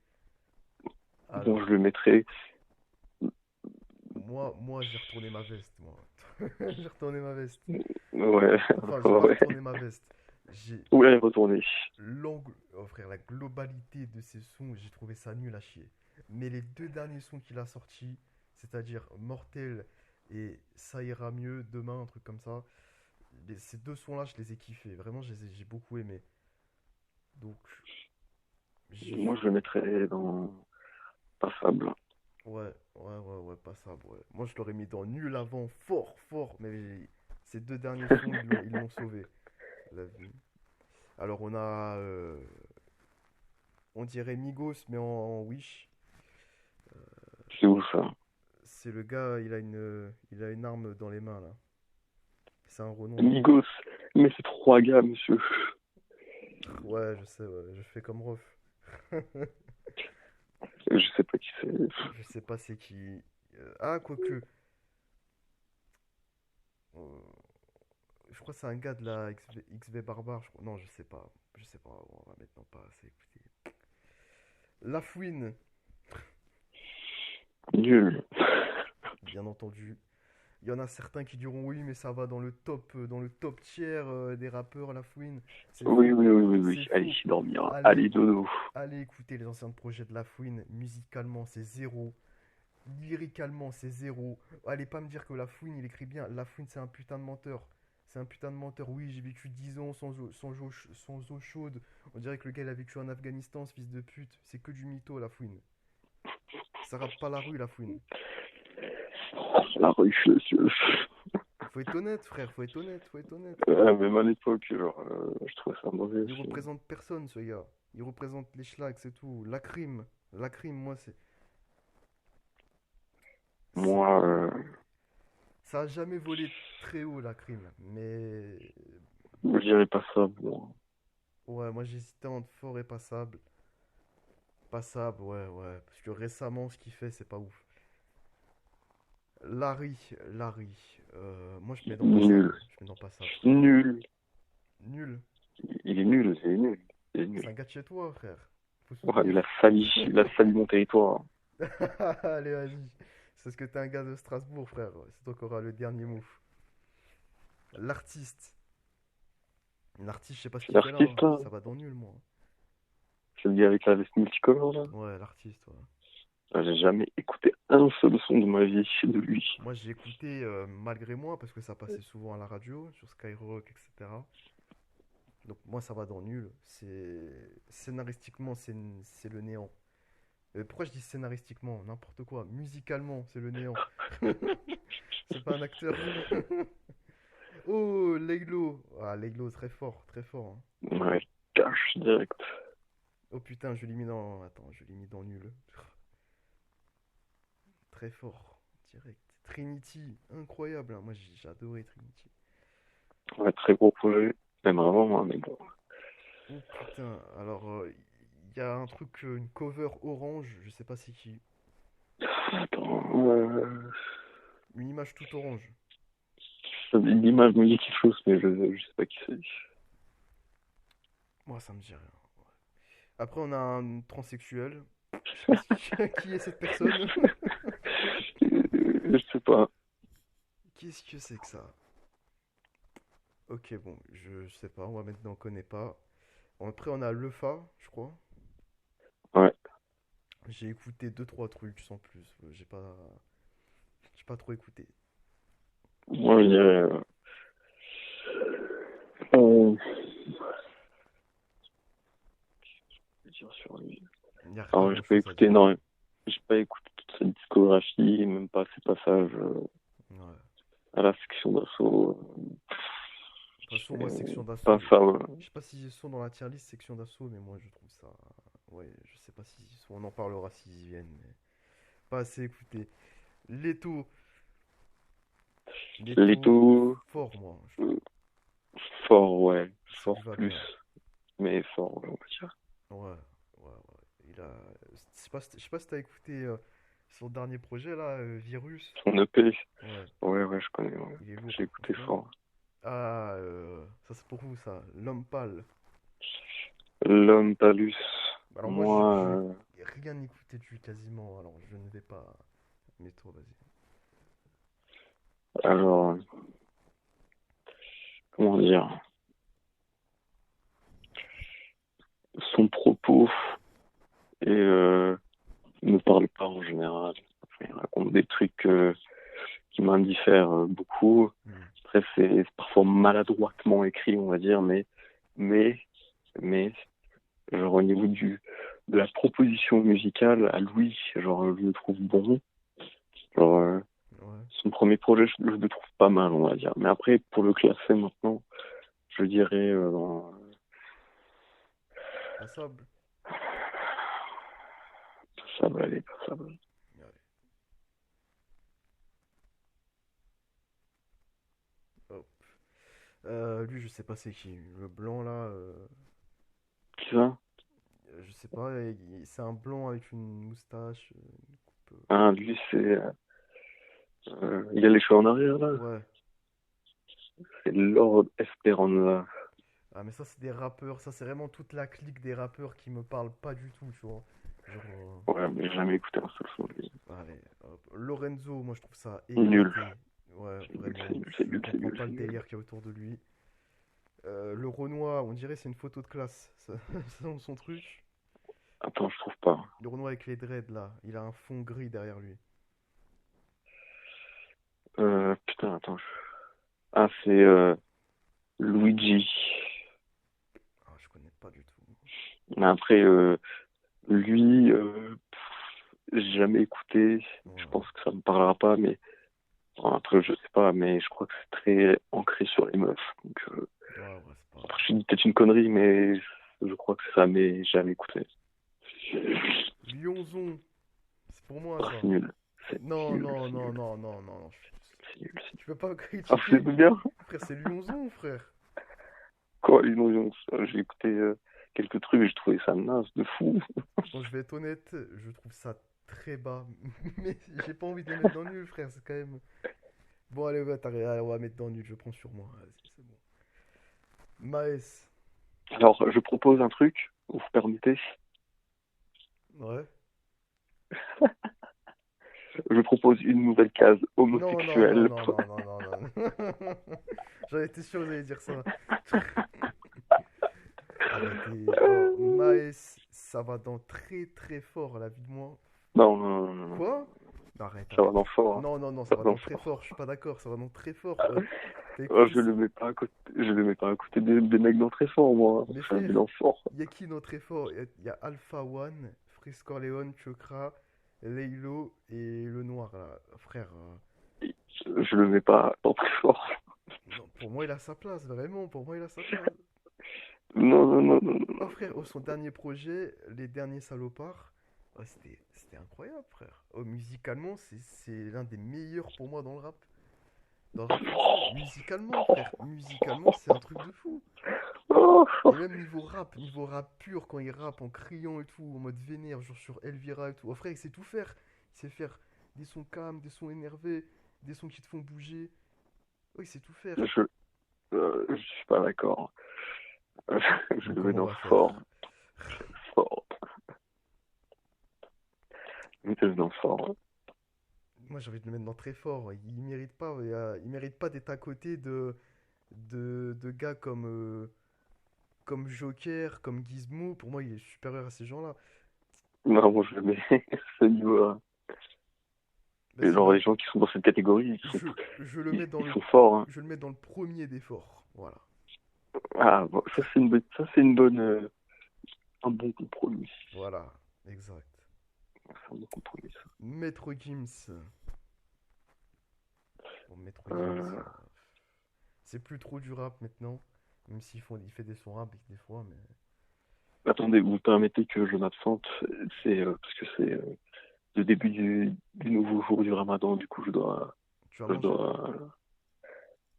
Bon, Alors, je le mettrai, moi, j'ai retourné ma veste, moi. J'ai retourné ma veste. ouais, Enfin, j'ai pas ouais, retourné ma veste. J'ai ouais, retourner. l'angle, oh frère, la globalité de ces sons, j'ai trouvé ça nul à chier. Mais les deux derniers sons qu'il a sortis, c'est-à-dire Mortel et Ça ira mieux demain, un truc comme ça, ces deux sons-là, je les ai kiffés. Vraiment, j'ai beaucoup aimé. Donc, Moi, je le mettrais dans passable. ouais, passable, ouais. Moi, je l'aurais mis dans nul avant, fort, fort, mais ces deux derniers sons, ils l'ont sauvé. La vie. Alors, on dirait Migos, mais en Wish. C'est où ça? C'est le gars, il a une arme dans les mains là. C'est un renom. Migos. Mais c'est trois gars, monsieur. Ouais, je sais, ouais, je fais comme ref. Je sais pas qui c'est. Je sais pas c'est qui. Ah, quoique. euh, je crois que c'est un gars de la XV Barbare, je crois. Non, je sais pas. Je sais pas, on va maintenant pas assez écouter. La Fouine, Nul. bien entendu. Il y en a certains qui diront oui, mais ça va dans le top tiers des rappeurs, La Fouine. C'est Oui, faux. oui, oui, oui, oui. C'est Allez faux. dormir. Allez, Allez dodo. allez écouter les anciens projets de La Fouine. Musicalement, c'est zéro. Lyricalement, c'est zéro. Allez pas me dire que La Fouine, il écrit bien. La Fouine, c'est un putain de menteur. C'est un putain de menteur. Oui, j'ai vécu 10 ans sans eau chaude. On dirait que le gars, il a vécu en Afghanistan, ce fils de pute. C'est que du mytho, La Fouine. Ça rappe pas la rue, La Fouine. La rue, monsieur. Faut être honnête, frère. Faut être honnête. Faut être honnête. Même à l'époque, genre, je trouvais ça mauvais Il aussi. représente personne, ce gars. Il représente les schlags, c'est tout. La crime. La crime, moi, c'est. Moi, Ça a jamais volé très haut, la crime. Mais. je dirais pas ça, bon. Ouais, moi, j'hésitais entre fort et passable. Passable, ouais, ouais. Parce que récemment, ce qu'il fait, c'est pas ouf. Larry, Larry. Moi, je mets dans passable. Nul. Je mets dans passable. Nul. Nul. Il est nul, c'est nul. Il est C'est un nul. gars de chez toi, frère. Faut Ouais, soutenir. il a sali mon territoire. Allez, vas-y. C'est parce que t'es un gars de Strasbourg, frère. C'est toi qui auras le dernier mot. L'artiste. L'artiste, je sais pas ce C'est qu'il fait là, hein. l'artiste, là. Ça va dans nul, moi. C'est le gars avec la veste multicolore, là. Ouais, l'artiste, ouais. J'ai jamais écouté un seul son de ma vie de lui. Moi, j'ai écouté malgré moi parce que ça passait souvent à la radio, sur Skyrock, etc. Donc, moi, ça va dans nul. Scénaristiquement, c'est le néant. Pourquoi je dis scénaristiquement? N'importe quoi. Musicalement, c'est le néant. C'est pas un acteur. Oh, Leglo. Ah, Leglo, très fort, très fort, hein. Ouais, cash direct. Oh putain, je l'ai mis dans. Attends, je l'ai mis dans nul. Très fort, direct. Trinity, incroyable, hein. Moi, j'ai adoré Trinity. Ouais, très gros projet. Même avant, hein, mais bon. Oh putain, alors, il y a un truc, une cover orange, je sais pas c'est qui. Attends, Une image toute orange. l'image me dit quelque chose, mais je sais pas qui c'est. Moi, ça me dit rien. Après, on a un transsexuel. Je sais pas qui est cette personne. Je sais pas. Qu'est-ce que c'est que ça? Ok, bon, je sais pas, moi maintenant on connaît pas. Après, on a Lefa, je crois. Ouais, J'ai écouté deux trois trucs sans plus. J'ai pas trop écouté. moi je dirais. Euh, je vais dire sur lui. Il n'y a pas Alors, grand chose à dire. j'ai pas écouté toute sa discographie, même pas ses passages Ouais. à la section d'assaut. De toute façon, moi, section Pas d'assaut, ça, ouais. je sais pas s'ils sont dans la tier list section d'assaut, mais moi je trouve ça. Ouais, je sais pas s'ils sont. On en parlera s'ils y viennent, mais pas assez écouté. Leto, Leto, Leto, fort, moi, je trouve. euh, fort, ouais. Ça lui Fort va plus, bien. mais fort, ouais, on va dire. Ouais, ouais, ouais. Il a. Je sais pas si t'as écouté son dernier projet là, Virus. Son EP, Ouais, ouais, ouais, je connais, ouais. il est J'ai lourd, écouté franchement. fort. Ah, ça c'est pour vous ça, l'homme pâle. L'homme Talus, Alors moi je n'ai moi, rien écouté de lui quasiment, alors je ne vais pas. Mais toi, vas-y. alors, comment dire, son propos et me parle pas en général. Enfin, il raconte des trucs qui m'indiffèrent beaucoup. Hmm. Après, c'est parfois maladroitement écrit, on va dire, mais, mais, genre au niveau de la proposition musicale, à Louis, genre, je le trouve bon. Genre, Ouais, son premier projet, je le trouve pas mal, on va dire. Mais après, pour le classer maintenant, je dirais passable. passable, allez, passable. Ouais. Lui, je sais pas c'est qui. Le blanc là, Qui ça? je sais pas. C'est un blanc avec une moustache, une coupe. Ah, lui, il a les cheveux en arrière, là. Ouais. C'est Lord Esperanza. Ah, mais ça, c'est des rappeurs. Ça, c'est vraiment toute la clique des rappeurs qui me parlent pas du tout, tu vois. Genre, Ouais, mais j'ai jamais écouté un seul son de lui. allez, hop. Lorenzo, moi, je trouve ça Nul. éclaté. Ouais, C'est nul, c'est vraiment. nul, c'est Je nul, c'est comprends nul, pas c'est le nul. délire qu'il y a autour de lui. Le Renoir, on dirait c'est une photo de classe. Ça, son truc. Attends, je trouve pas. Le Renoir avec les dreads, là. Il a un fond gris derrière lui. Putain, attends. Ah, c'est Luigi. Ah, je connais pas du tout. Mais après, lui, j'ai jamais écouté. Je Ouais, pense que ça me parlera pas, mais enfin, après, je sais pas, mais je crois que c'est très ancré sur les meufs. Donc, ouais, ouais, c'est pas. après, je dis peut-être une connerie, mais je crois que c'est ça, mais j'ai jamais écouté. Lyonzon, c'est pour moi Ah, ça. c'est nul. C'est Non, nul, non, c'est non, nul, non, non, non. c'est nul. Tu peux pas Ah, vous critiquer. aimez bien? Frère, c'est Lyonzon, frère. Quoi, j'ai écouté quelques trucs et je trouvais ça naze de fou. Bon, je vais être honnête, je trouve ça très bas. Mais j'ai pas envie de les mettre dans le nul, frère. C'est quand même. Bon, allez, ouais, allez, on va mettre dans le nul, je prends sur moi. Vas-y, c'est bon. Maes. Alors, je propose un truc, vous permettez? Ouais. Je propose une nouvelle case Non, non, non, homosexuelle. non, non, non, non, non. J'en étais sûr que vous alliez dire ça. Arrêtez. Oh, Maes, ça va dans très très fort la vie de moi. Non, non, non, non, non. Quoi? Arrête, Ça va arrête. dans fort, hein. Non, non, non, ça Ça va va dans dans très fort. fort. Je suis pas d'accord, ça va dans très fort. T'as Oh, écouté. je le mets pas à côté, je le mets pas à côté des mecs dans très fort, moi. Mais Ça met frère, dans fort. il y a qui dans très fort? Il y a Alpha One, Freeze Corleone, Chokra, Laylo et le noir là. Frère, Je le mets pas dans très fort. non, pour moi il a sa place, vraiment, pour moi il a sa place. Non, non, non, non, non. Oh frère, oh, son dernier projet, Les Derniers Salopards, oh, c'était incroyable frère. Oh, musicalement, c'est l'un des meilleurs pour moi dans le rap. Dans le rap français. Musicalement frère, musicalement c'est un truc de fou. Oh, oh. Et même niveau rap pur, quand il rappe en criant et tout, en mode vénère, genre sur Elvira et tout. Oh frère, il sait tout faire. Il sait faire des sons calmes, des sons énervés, des sons qui te font bouger. Oh, il sait tout faire. Je suis pas d'accord. Je Bon, le mets comment on dans va fort, faire? fort. Je le mets dans fort. Moi, j'ai envie de le mettre dans très fort. Il mérite pas, il mérite pas d'être à côté de gars comme Joker, comme Gizmo. Pour moi, il est supérieur à ces gens-là. Non, moi je le mets à ce niveau-là. Et Vas-y, genre les gens qui sont dans cette catégorie, je, je le ils, mets dans ils le, sont forts, hein. je le mets dans le premier des forts. Voilà. Ah, bon, ça c'est un bon compromis. Voilà, exact. C'est un bon compromis, ça. Maître Gims. Bon, Maître Gims, Euh, c'est plus trop du rap maintenant. Même il fait des sons rap des fois, mais. Attendez, vous permettez que je m'absente, c'est parce que c'est le début du nouveau jour du Ramadan, du coup Tu vas je manger? dois,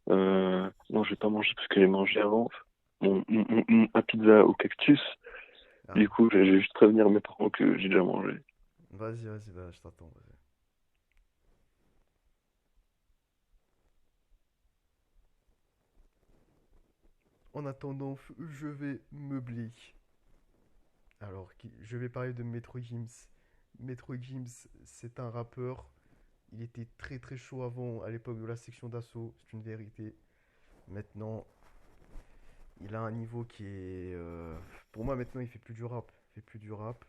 non, je vais pas manger parce que j'ai mangé avant ma pizza au cactus. Ah, Du coup, j'ai juste prévenir mes parents que j'ai déjà mangé. vas-y, vas-y, bah, je t'attends, vas-y. En attendant, je vais meubler. Alors, je vais parler de Maître Gims. Maître Gims, c'est un rappeur. Il était très très chaud avant, à l'époque de la section d'assaut, c'est une vérité. Maintenant, il a un niveau qui est. Pour moi, maintenant, il fait plus du rap. Il fait plus du rap.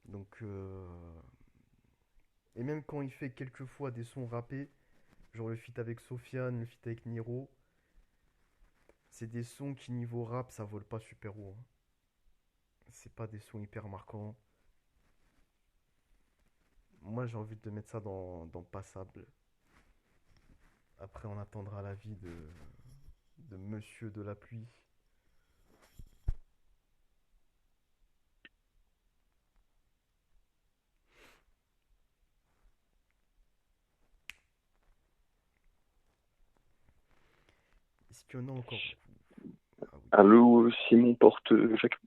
Donc, et même quand il fait quelquefois des sons rappés, genre le feat avec Sofiane, le feat avec Niro, c'est des sons qui, niveau rap, ça vole pas super haut, hein. C'est pas des sons hyper marquants. Moi, j'ai envie de mettre ça dans Passable. Après, on attendra l'avis de Monsieur de la Pluie. Est-ce qu'il y en a encore beaucoup? Ah oui. Allô, Simon porte Jacques.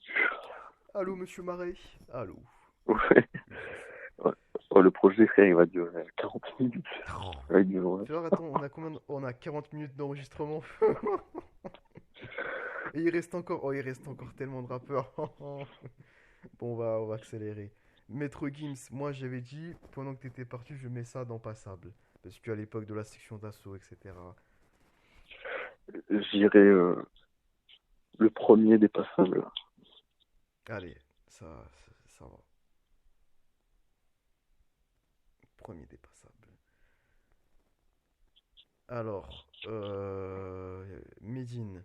Allô, monsieur Marais? Allô. Ouais. Oui, c'est ça. Ouais. Oh, le projet, frère, il va durer 40 minutes. Oh. Ouais, il dure, ouais. Tu vois, attends, on a combien on a 40 minutes d'enregistrement. Et il reste encore. Oh, il reste encore tellement de rappeurs. Bon, on va accélérer. Maître Gims, moi j'avais dit, pendant que t'étais parti, je mets ça dans Passable. Parce qu'à l'époque de la section d'assaut, etc. J'irai le premier des passables. Allez, ça va. Premier dépassable. Alors, Medine.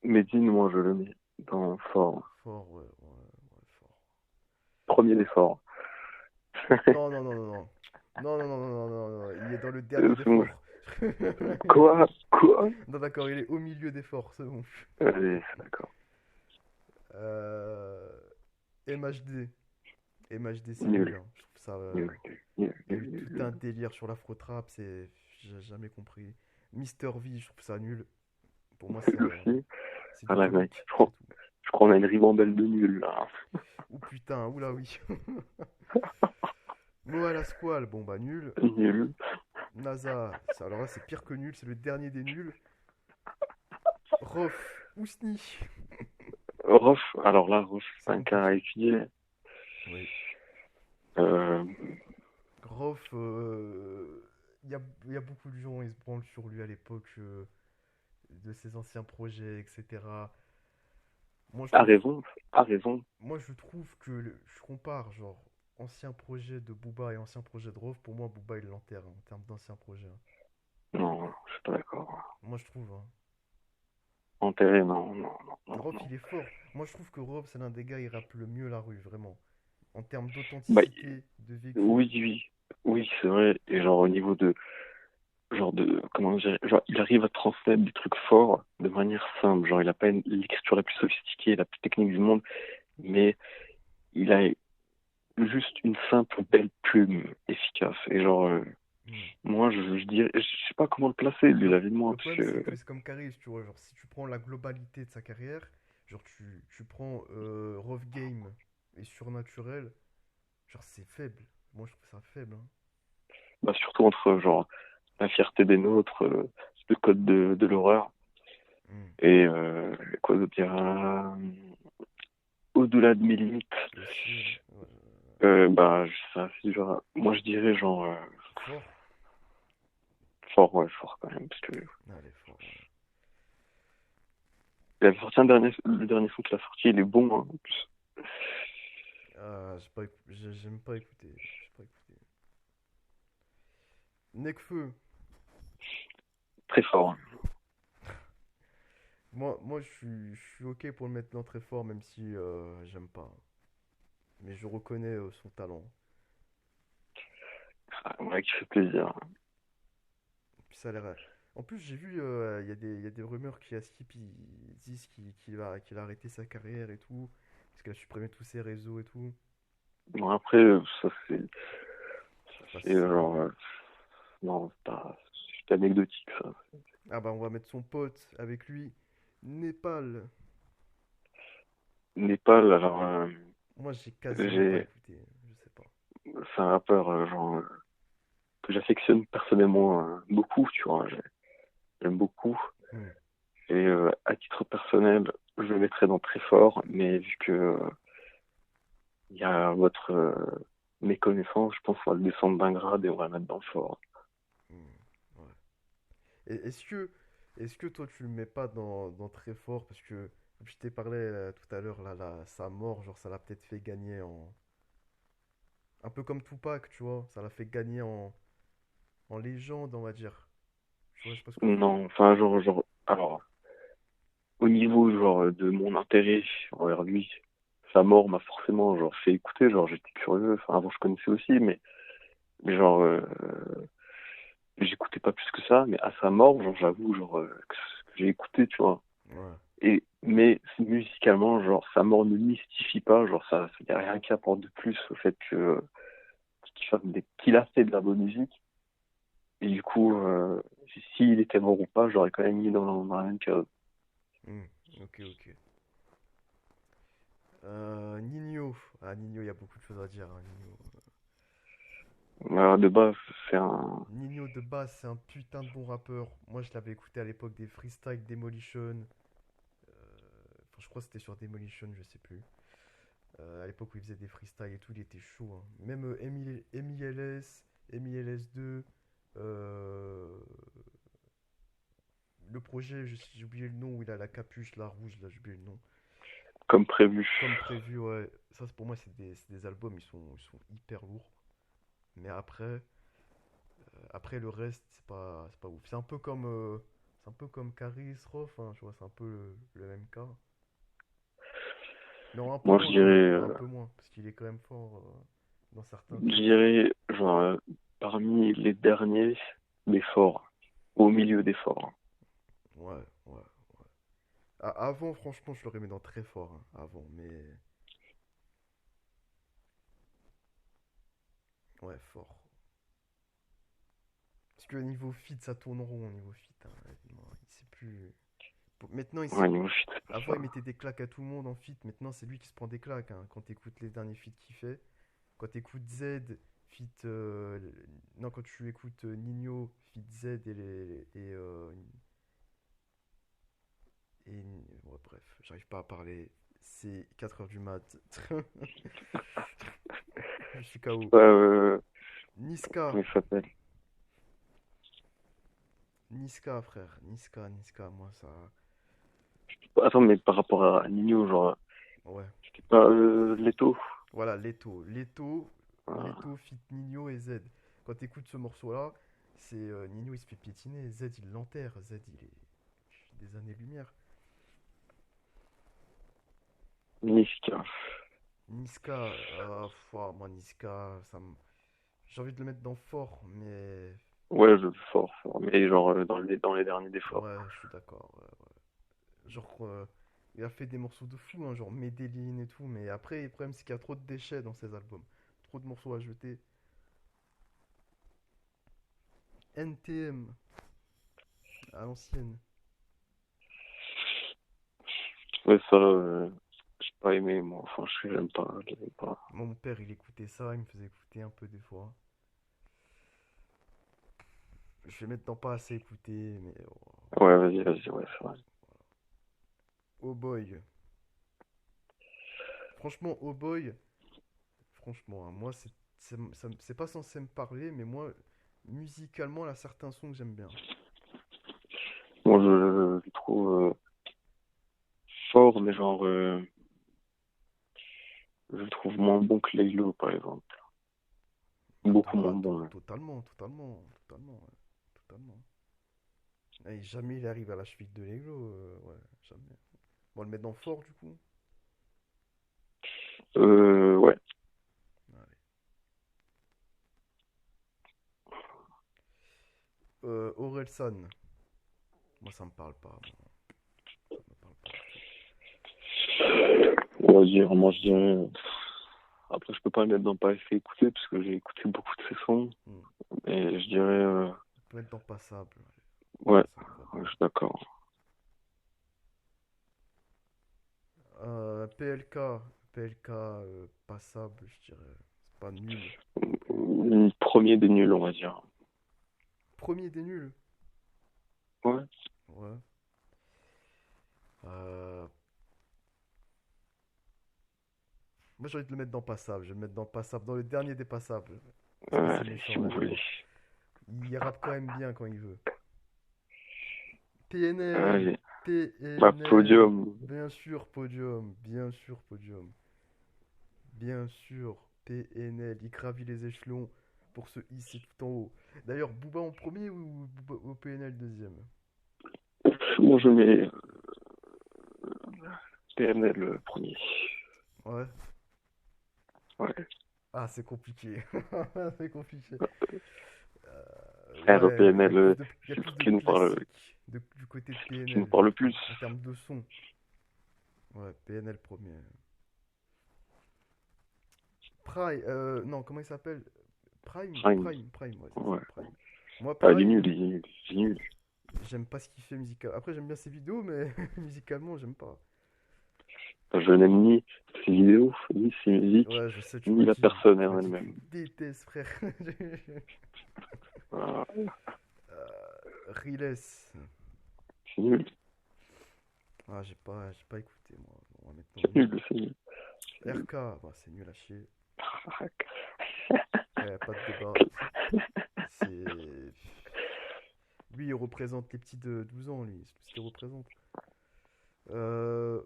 Medine, moi, je le mets dans fort. Fort, ouais, ouais, ouais, fort. Premier des forts. Non, non, non, non, non. Non, non, non, non, non, non, non, il est dans le dernier des C'est bon. forts. Quoi? Quoi? Non, d'accord, il est au milieu des forts, c'est bon. Allez, d'accord. Euh, MHD. MHD, c'est Nul. nul, hein. Je trouve ça. Nul, nul, Il y a nul, eu nul, tout un nul. délire sur l'afro-trap, c'est. J'ai jamais compris. Mister V, je trouve ça nul. Pour moi, Aussi. c'est Ah du là, mec, comique, c'est tout. je crois qu'on a une ribambelle de nuls, là. Ou putain, oula oui. Moala Squall, bon bah nul. Nul. NASA, alors là c'est pire que nul, c'est le dernier des nuls. Rof, Ousni, Rof, alors là, Rof, c'est c'est un cas à compliqué. étudier. Oui. Euh, Rof, il y a beaucoup de gens, ils se branlent sur lui à l'époque de ses anciens projets, etc. Moi je a trouve, raison, a raison. moi je trouve que je compare genre ancien projet de Booba et ancien projet de Rof. Pour moi, Booba il l'enterre hein, en termes d'ancien projet, hein. Non, je suis pas d'accord. Moi je trouve, hein. Enterré, non, non, non, non, Rof non. il est fort. Moi je trouve que Rof c'est l'un des gars, il rappe le mieux la rue, vraiment. En termes Bah, d'authenticité, de vécu. oui, oui, oui, c'est vrai. Et genre, au niveau comment dire, genre, il arrive à transmettre des trucs forts de manière simple. Genre, il a pas l'écriture la plus sophistiquée, la plus technique du monde, mais il a juste une simple belle plume efficace. Et genre, Hmm. moi, je dirais, je sais pas comment le placer, lui, Le, la vie de moi, le parce problème, c'est que, que c'est comme Caris, tu vois. Genre, si tu prends la globalité de sa carrière, genre, tu prends Rough Game et Surnaturel, genre, c'est faible. Moi, je trouve ça faible, hein. bah, surtout entre, genre, la fierté des nôtres, le code de l'horreur, Hmm. et quoi d'autre dire, au-delà de mes limites, Aussi, ouais. Ouais, bah, ça, c'est genre, moi, je dirais, genre, fort. fort, ouais, fort quand même, parce que Allez, fort, ouais. il a sorti le dernier son qu'il a sorti, il est bon, hein, en plus. Ah, j'aime pas écouter. J'ai pas écouté. Necfeu. Très fort. Moi je suis ok pour le mettre dans très fort, même si j'aime pas. Mais je reconnais son talent. Ah, ouais, qui fait plaisir. Puis ça a l'air. En plus, j'ai vu, il y a des rumeurs qui à Skip ils disent qu'il a arrêté sa carrière et tout, parce qu'il a supprimé tous ses réseaux et tout. Bon, après, Je sais pas si c'est c'est vrai. genre, non, c'est anecdotique, ça. Ah bah on va mettre son pote avec lui. Népal. Népal, alors, Moi j'ai quasiment pas j'ai, écouté, je sais pas. c'est un rappeur, genre, que j'affectionne personnellement beaucoup, tu vois, j'aime beaucoup. Hmm. Et à titre personnel, je le mettrais dans très fort, mais vu que il y a votre méconnaissance, je pense qu'on va le descendre d'un grade et on va le mettre dans fort. Hmm. Ouais. Et est-ce que toi tu le mets pas dans très fort parce que comme je t'ai parlé tout à l'heure là, sa mort genre ça l'a peut-être fait gagner en un peu comme Tupac, tu vois, ça l'a fait gagner en légende, on va dire. Tu vois, je sais pas ce que je veux dire. Non, enfin, alors, au niveau, genre, de mon intérêt envers lui, sa mort m'a forcément, genre, fait écouter, genre, j'étais curieux, enfin, avant, je connaissais aussi, mais genre, j'écoutais pas plus que ça, mais à sa mort, genre, j'avoue, genre, que j'ai écouté, tu vois. Ouais. Mais musicalement, genre, sa mort ne mystifie pas, genre, ça, y a rien qui apporte de plus au fait qu'il a fait de la bonne musique. Et du coup, s'il était mort ou pas, j'aurais quand même mis dans la même case. Hmm, ok, ok. Nino. Ah, Nino, il y a beaucoup de choses à dire, hein, Nino. De base, c'est un. Nino de base, c'est un putain de bon rappeur. Moi, je l'avais écouté à l'époque des Freestyle Demolition. Enfin, je crois que c'était sur Demolition, je sais plus. À l'époque où il faisait des freestyles et tout, il était chaud, hein. Même MILS, MILS2, euh, le projet, j'ai oublié le nom, où il a la capuche, la rouge, là, j'ai oublié le nom. Comme prévu. Comme prévu, ouais. Ça, pour moi, c'est des albums, ils sont hyper lourds. Mais après le reste, c'est pas ouf. C'est un peu comme Caris, Rof, hein, tu vois, c'est un peu le même cas. Non, un peu Moi, je moins quand dirais, même, un peu moins, parce qu'il est quand même fort dans certains je feats. dirais, genre, parmi les derniers, des forts. Au milieu des forts. Ouais, ouais. Avant, franchement, je l'aurais mis dans très fort, hein, avant, mais ouais, fort. Parce que niveau fit, ça tourne rond au niveau fit, hein, non, il sait plus. Maintenant, Ouais, niveau shit, c'est pas avant, il ça. mettait des claques à tout le monde en fit. Maintenant, c'est lui qui se prend des claques, hein, quand t'écoutes les derniers feats qu'il fait. Quand t'écoutes Z, fit. Non, quand tu écoutes Nino, fit Z ouais, bref, j'arrive pas à parler. C'est 4 heures du mat. Je suis KO. Niska. Comment il s'appelle? Niska, frère. Niska, moi ça. Attends, mais par rapport à Nino, genre, Ouais. c'était pas Leto? Voilà, Leto. Leto, Ah, Leto, Fit Nino et Z. Quand t'écoutes ce morceau-là, c'est Nino il se fait piétiner, Z il l'enterre. Z il est des années-lumière. Niska. Niska, moi Niska, j'ai envie de le mettre dans fort, mais Ouais, fort. Mais genre, dans les derniers des forts. ouais, je suis d'accord. Genre, il a fait des morceaux de fou, hein, genre Medellin et tout, mais après, le problème, c'est qu'il y a trop de déchets dans ses albums. Trop de morceaux à jeter. NTM, à l'ancienne. Ouais, ça, j'ai pas aimé, moi. Enfin, je l'aime pas. Moi, mon père, il écoutait ça, il me faisait écouter un peu des fois. Je vais mettre dans pas assez écouter, mais Ouais, ouais, c'est vrai. Oh boy. Franchement, Oh boy, franchement, hein, moi, c'est pas censé me parler, mais moi, musicalement, il y a certains sons que j'aime bien. Moi, je le trouve fort, mais genre, je le trouve moins bon que Laylo, par exemple. Beaucoup moins bon, hein. Totalement, totalement, totalement, ouais, totalement. Et jamais il arrive à la cheville de Lego, ouais, jamais. Bon, on le met dans fort, du coup. Ouais. Allez. Orelsan, moi, ça me parle pas, moi. Ça me parle pas du tout. On va dire, moi, je dirais. Après, je peux pas le mettre dans pas assez écouté, parce que j'ai écouté beaucoup de ses sons. Hmm. Mais je dirais, On peut mettre dans passable. ouais, Ça me va ouais, bien. je suis d'accord. PLK, passable, je dirais. C'est pas nul. Premier des nuls, on va dire. Premier des nuls. Ouais. Ouais. Euh, Moi, j'ai envie de le mettre dans passable. Je vais le mettre dans passable, dans le dernier des passables. Parce que c'est Allez, si méchant, vous allez. voulez. Il rappe quand même bien quand il veut. PNL, Allez. Bah, PNL. podium. Bien sûr, podium. Bien sûr, podium. Bien sûr, PNL. Il gravit les échelons pour se hisser tout en haut. D'ailleurs, Booba en premier ou PNL deuxième? Moi, je mets PNL premier. Ouais. Ouais. Ah, c'est compliqué. C'est compliqué. R, Ouais, PNL, il y a c'est plus tout de du côté de qui nous PNL, parle le plus. en termes de son. Ouais, PNL premier. Prime, non, comment il s'appelle? Prime, Prime. Prime, Prime, ouais, c'est ça, Ouais. Prime. Moi, Ah, il est Prime, nul, il est nul. j'aime pas ce qu'il fait musical. Après, j'aime bien ses vidéos, mais musicalement, j'aime pas. Enfin, je n'aime ni ses vidéos, ni ses musiques, Ouais, je sais, ni la personne tu en m'as dit que tu elle-même. détestes, frère. Ah, Riles. c'est nul, Ah, j'ai pas écouté, moi. On va mettre dans c'est nul. nul, c'est nul. RK, bah, c'est nul à chier. Arrête. Pas de débat. C'est. Lui, il représente les petits de 12 ans, lui. C'est tout ce qu'il représente. Euh...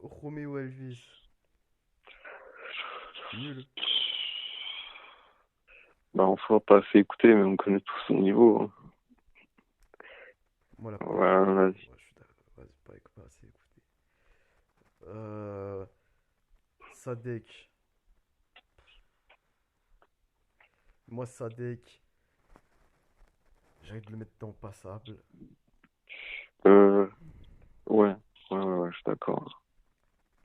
Romeo Elvis. Nul. Bah, on ne pas assez écouter, mais on connaît tout son niveau, hein. Moi, la plupart. Voilà, vas-y. Ouais, je suis d'accord. Vas-y, pas assez écouté. Euh... Sadek. Moi, Sadek, j'ai envie de le mettre dans passable. Euh, ouais, ouais, je suis d'accord.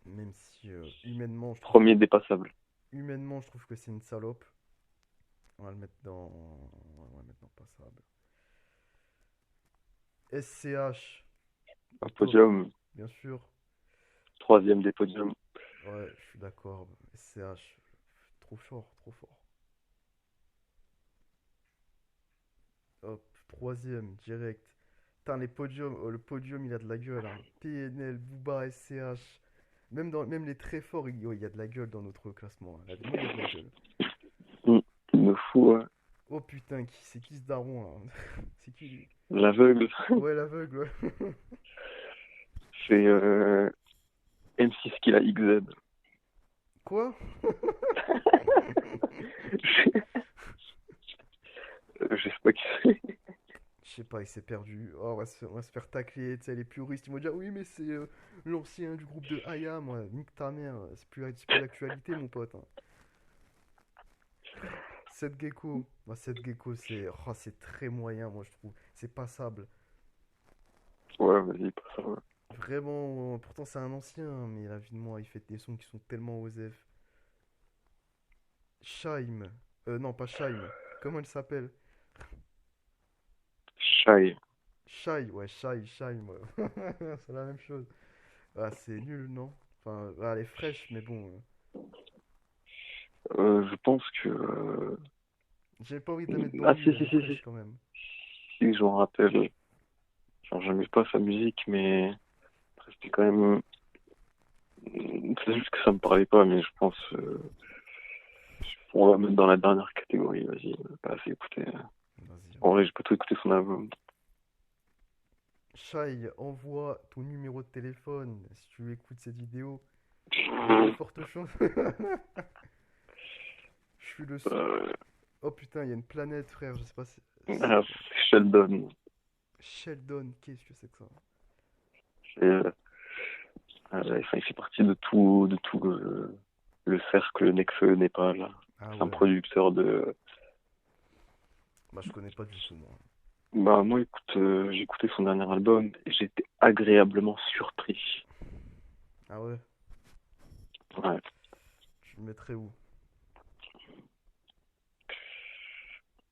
Même si humainement, Premier dépassable. je trouve que c'est une salope. On va le mettre dans. On va le mettre dans passable. SCH, Un au top, podium, bien sûr. troisième des podiums. Ouais, je suis d'accord. SCH, trop fort, trop fort. Hop, troisième, direct. Putain, les podiums, le podium, il a de la gueule, hein. PNL, Booba, SCH. Même les très forts, il y a de la gueule dans notre classement, hein. Moi, il y a de la gueule. Il me fout, ouais. Oh putain, c'est qui ce daron là? C'est qui lui? L'aveugle, Ouais, l'aveugle, ouais. c'est M6 qui a XZ. Quoi? Je sais pas qui c'est. Je sais pas, il s'est perdu. Oh, on va se faire tacler, tu sais, les puristes. Ils vont dire oui, mais c'est l'ancien du groupe de Aya, moi. Nique ta mère, c'est plus d'actualité, mon pote, hein. Seth Gecko. Moi, Seth Gecko, c'est très moyen, moi, je trouve. C'est passable. Ouais, vas-y, pas ça, ouais. Vraiment, pourtant, c'est un ancien, hein, mais la vie de moi, il fait des sons qui sont tellement osef. Shaim. Non, pas Shaim. Comment elle s'appelle? Shy. Shai, ouais, Shaim. Ouais. C'est la même chose. Ah, c'est nul, non? Enfin, elle est fraîche, mais bon. Je pense que... J'ai pas envie de la mettre dans Ah, nul, elle est si. fraîche quand même. Si, je m'en rappelle. Genre, j'aimais pas sa musique, mais c'était quand même... C'est juste que ça me parlait pas, mais je pense... on va mettre dans la dernière catégorie, vas-y. Pas assez écouté. Vas-y, En vas-y. vrai, j'ai pas tout écouté son album. Shai, envoie ton numéro de téléphone si tu écoutes cette vidéo. Il y a de fortes chances. Je suis le seul. Euh, Oh putain, il y a une planète, frère. Je sais pas si. ah, c'est Sheldon. Sheldon, qu'est-ce que c'est que ça? C'est, enfin, il fait partie de tout le cercle Nekfeu Népal. Ah C'est un ouais. producteur de... Bah, je connais pas du tout, moi. Bah, moi, écoute, j'ai écouté son dernier album et j'ai été agréablement surpris. Ah ouais? Ouais. Tu le mettrais où?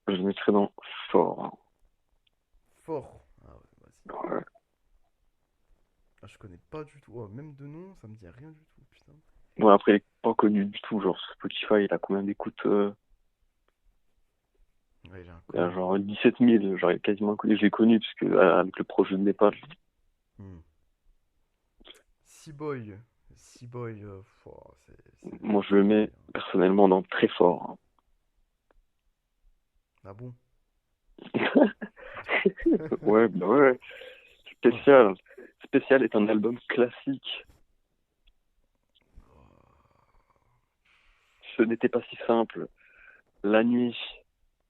Je le mettrais dans fort. Fort. Ah ouais, vas-y. Ouais. Ah, je connais pas du tout. Oh, même de nom, ça me dit rien du tout, putain. Bon, après, il est pas connu du tout. Genre, sur Spotify, il a combien d'écoutes? Ouais, il est Il a inconnu. genre 17 000. Genre, il est quasiment connu. Je l'ai connu parce que, avec le projet de Népal. Hmm. Seaboy. Seaboy, oh, c'est Moi, je le compliqué, mets hein. personnellement dans très fort. Ah bon? Ouais, bah ouais. Ah. Spécial. Spécial est un album classique. Ce n'était pas si simple. La nuit,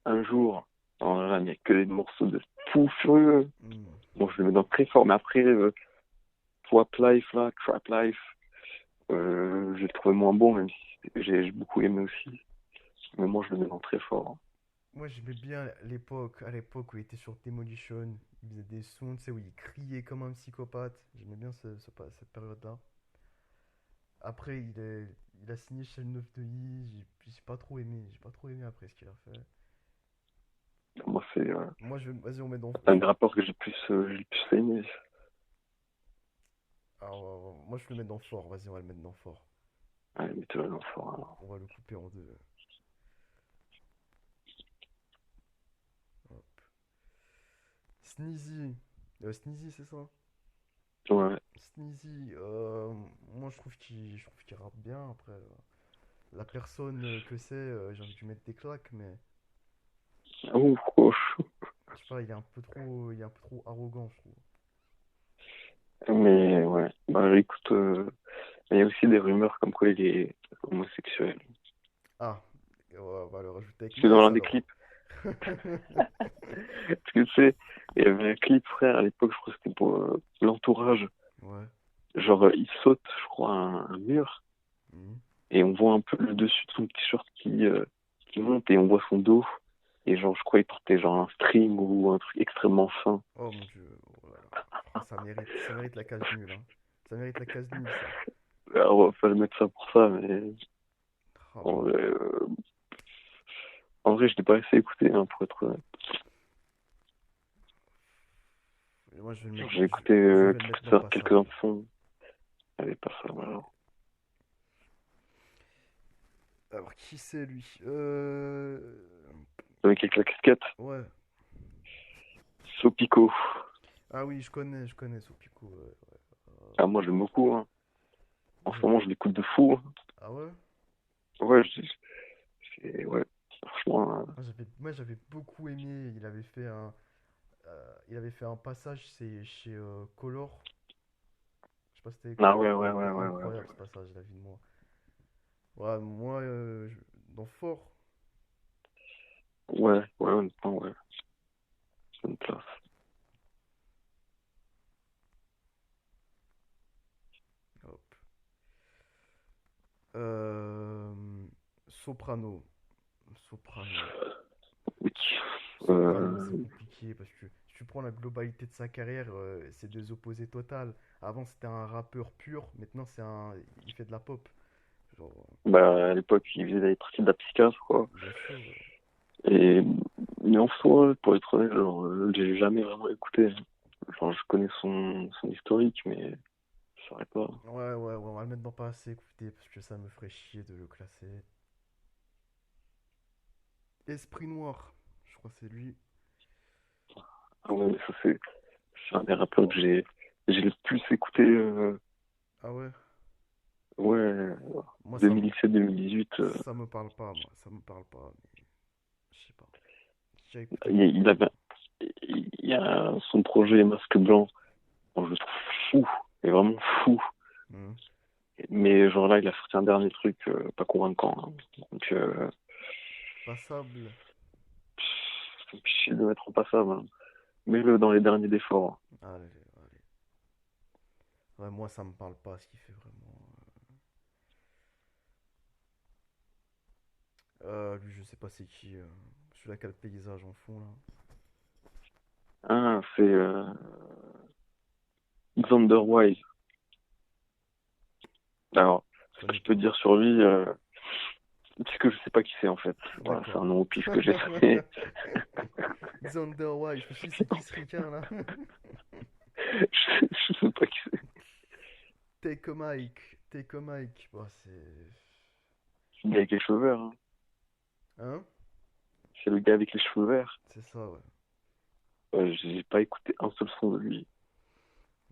un jour. Alors là, il n'y a que des morceaux de fou furieux. Hmm. Bon, je le mets dans très fort, mais après, Swap Life, là, Trap Life, j'ai trouvé moins bon, même si j'ai beaucoup aimé aussi. Mais moi, je le mets dans très fort. Moi, j'aimais bien à l'époque où il était sur Demolition. Il faisait des sons, tu sais, où il criait comme un psychopathe. J'aimais bien cette période-là. Après, il a signé chez le 9 de I. J'ai pas trop aimé. J'ai pas trop aimé après ce qu'il a fait. Moi, c'est Moi, vas-y, on met dans. un des rapports que j'ai le plus aimé. Alors, moi, je le mets dans fort. Vas-y, on va le mettre dans fort. Allez, mettez-le dans le fort, alors. On va le couper en deux. Hop. Sneezy. Sneezy, c'est ça? Ouais. Sneezy. Moi, je trouve qu'il rappe bien. Après, la personne que c'est, j'ai envie de lui mettre des claques, mais Ouh, oh, je sais pas, il est un peu trop arrogant, je trouve. mais ouais. Bah, écoute, il y a aussi des rumeurs comme quoi il est homosexuel. Ah, on va le rajouter avec Parce que dans Nice l'un des alors. clips, parce que tu sais, il y avait un clip, frère, à l'époque, je crois que c'était pour l'entourage. Ouais. Genre, il saute, je crois, un mur, Mhm. et on voit un peu le dessus de son t-shirt qui monte, et on voit son dos. Et genre, je crois qu'il portait genre un string ou un truc extrêmement fin. Oh mon dieu, oh là là. Oh, ça mérite la case nulle, hein. Ça mérite la case nulle, ça. Alors, on va pas le mettre ça pour ça, mais Ah en ouais. vrai, en vrai, je l'ai pas assez écouté, hein, pour être honnête. Et moi, Genre, j'ai écouté je vais le mettre dans quelques-uns passable. de sons, elle pas ça, voilà. Alors, qui c'est lui? Avec la casquette, Ouais. Sopico. Ah oui, je connais Sopico. Ouais. Ah, moi, j'aime beaucoup, hein. En ce Je- moment, je l'écoute de fou, hein. Ah ouais? Ouais, ouais, franchement, Moi, j'avais beaucoup aimé. Il avait fait un passage, c'est chez Color. Je sais pas si t'as ah écouté. ouais, Oh, ouais, il ouais, était ouais, ouais, incroyable ouais. ce passage, la vie de moi. Ouais, moi, dans Fort. Ouais, ouais, honnêtement, ouais, c'est une place. Hop. Euh, Soprano. Soprano. Oui. Soprano, c'est Euh, compliqué parce que si tu prends la globalité de sa carrière, c'est deux opposés total. Avant, c'était un rappeur pur, maintenant, il fait de la pop. Genre, bah, à l'époque, il faisait des parties de la psychiatre, quoi. bien sûr. Et, mais en soi, pour être honnête, genre, j'ai jamais vraiment écouté. Enfin, je connais son historique, mais je saurais pas. Ouais, ouais, ouais, on va le mettre dans pas assez écouté parce que ça me ferait chier de le classer. Esprit Noir, je crois que c'est lui. Ah ouais, mais ça, c'est un des rappeurs que j'ai le plus écouté, Ah ouais? ouais, Moi, 2017-2018. ça me parle pas, moi. Ça me parle pas, mais je sais pas. J'ai écouté Il, quelques il trucs. avait, il y a son projet Masque Blanc. Bon, je le trouve fou, et vraiment fou. Mhm. Mais genre là, il a sorti un dernier truc pas convaincant, hein. Donc, Passable. c'est difficile de mettre en passable, hein. Mets-le dans les derniers d'efforts. Allez, allez. Ouais, moi, ça me parle pas ce qu'il fait vraiment. Lui, je sais pas c'est qui. Celui-là qui a le paysage en fond, là. Ah, c'est Xander Wise. Alors, Je ce que connais je peux pas. dire sur lui, c'est que je sais pas qui c'est en fait. Voilà, c'est un D'accord. nom au pif que j'ai donné. Xander White, je me suis dit, c'est qui ce ricain, là? Je sais pas qui c'est. Take a Mike. Take a Mike. Bon, c'est. C'est le gars avec les cheveux verts, hein. Hein? C'est le gars avec les cheveux verts. C'est ça, ouais. J'ai pas écouté un seul son de lui.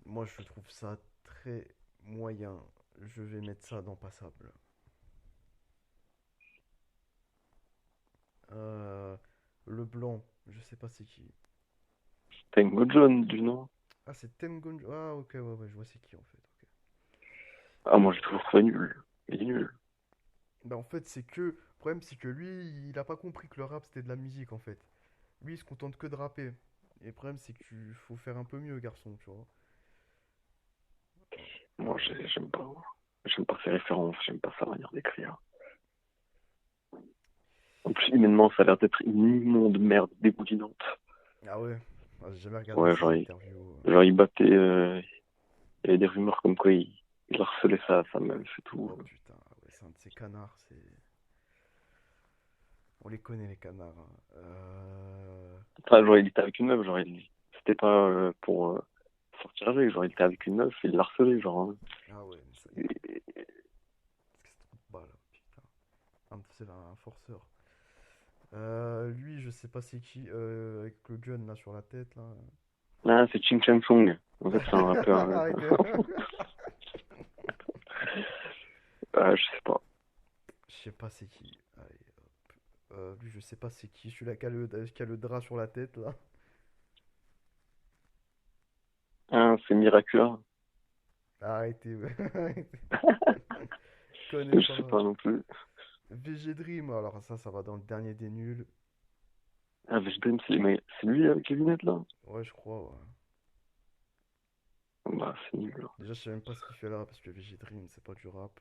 Moi, je trouve ça très moyen. Je vais mettre ça dans passable. Euh, le blanc, je sais pas c'est qui. Tango John, du nom. Ah, c'est Tengon. Ah, ok, ouais, ouais, je vois c'est qui en fait. Ok. Ah, moi Euh, j'ai toujours trouvé nul. Il est nul. Bah, en fait, le problème, c'est que lui, il a pas compris que le rap c'était de la musique en fait. Lui, il se contente que de rapper. Et le problème, c'est qu'il faut faire un peu mieux, garçon, tu vois. Moi j'aime pas. J'aime pas ses références, j'aime pas sa manière d'écrire. En plus, humainement, ça a l'air d'être une immonde merde dégoulinante. Ah ouais? Ah, j'ai jamais regardé Ouais, ses interviews. genre il battait. Il y avait des rumeurs comme quoi il harcelait sa meuf et tout. Oh putain, ah ouais, c'est un de ces canards, c'est. On les connaît, les canards, hein. Enfin, genre, il était avec une meuf, genre, c'était pas pour sortir avec, genre, il était avec une meuf, il l'a harcelé, genre. Hein. Ah ouais, mais ça y est. Et- Qu'est-ce que c'est trop de balles, putain. C'est un forceur. Lui, je sais pas c'est qui, avec le gun là sur la tête là. Ah, c'est Ching Chang Song. En fait, c'est un rappeur. Arrête. Je sais pas. Je sais pas c'est qui. Allez, hop. Lui, je sais pas c'est qui. Celui-là qui a le drap sur la tête là. Ah, c'est Miracula. Arrêtez, ouais. Arrêtez. Je connais Je sais pas. pas non plus. VG Dream, alors ça va dans le dernier des nuls. Ah, mais je Dream, c'est lui avec les lunettes, là? Ouais, je crois, ouais. Bah, c'est nul, là. Déjà, je sais même pas ce qu'il fait là parce que VG Dream, c'est pas du rap.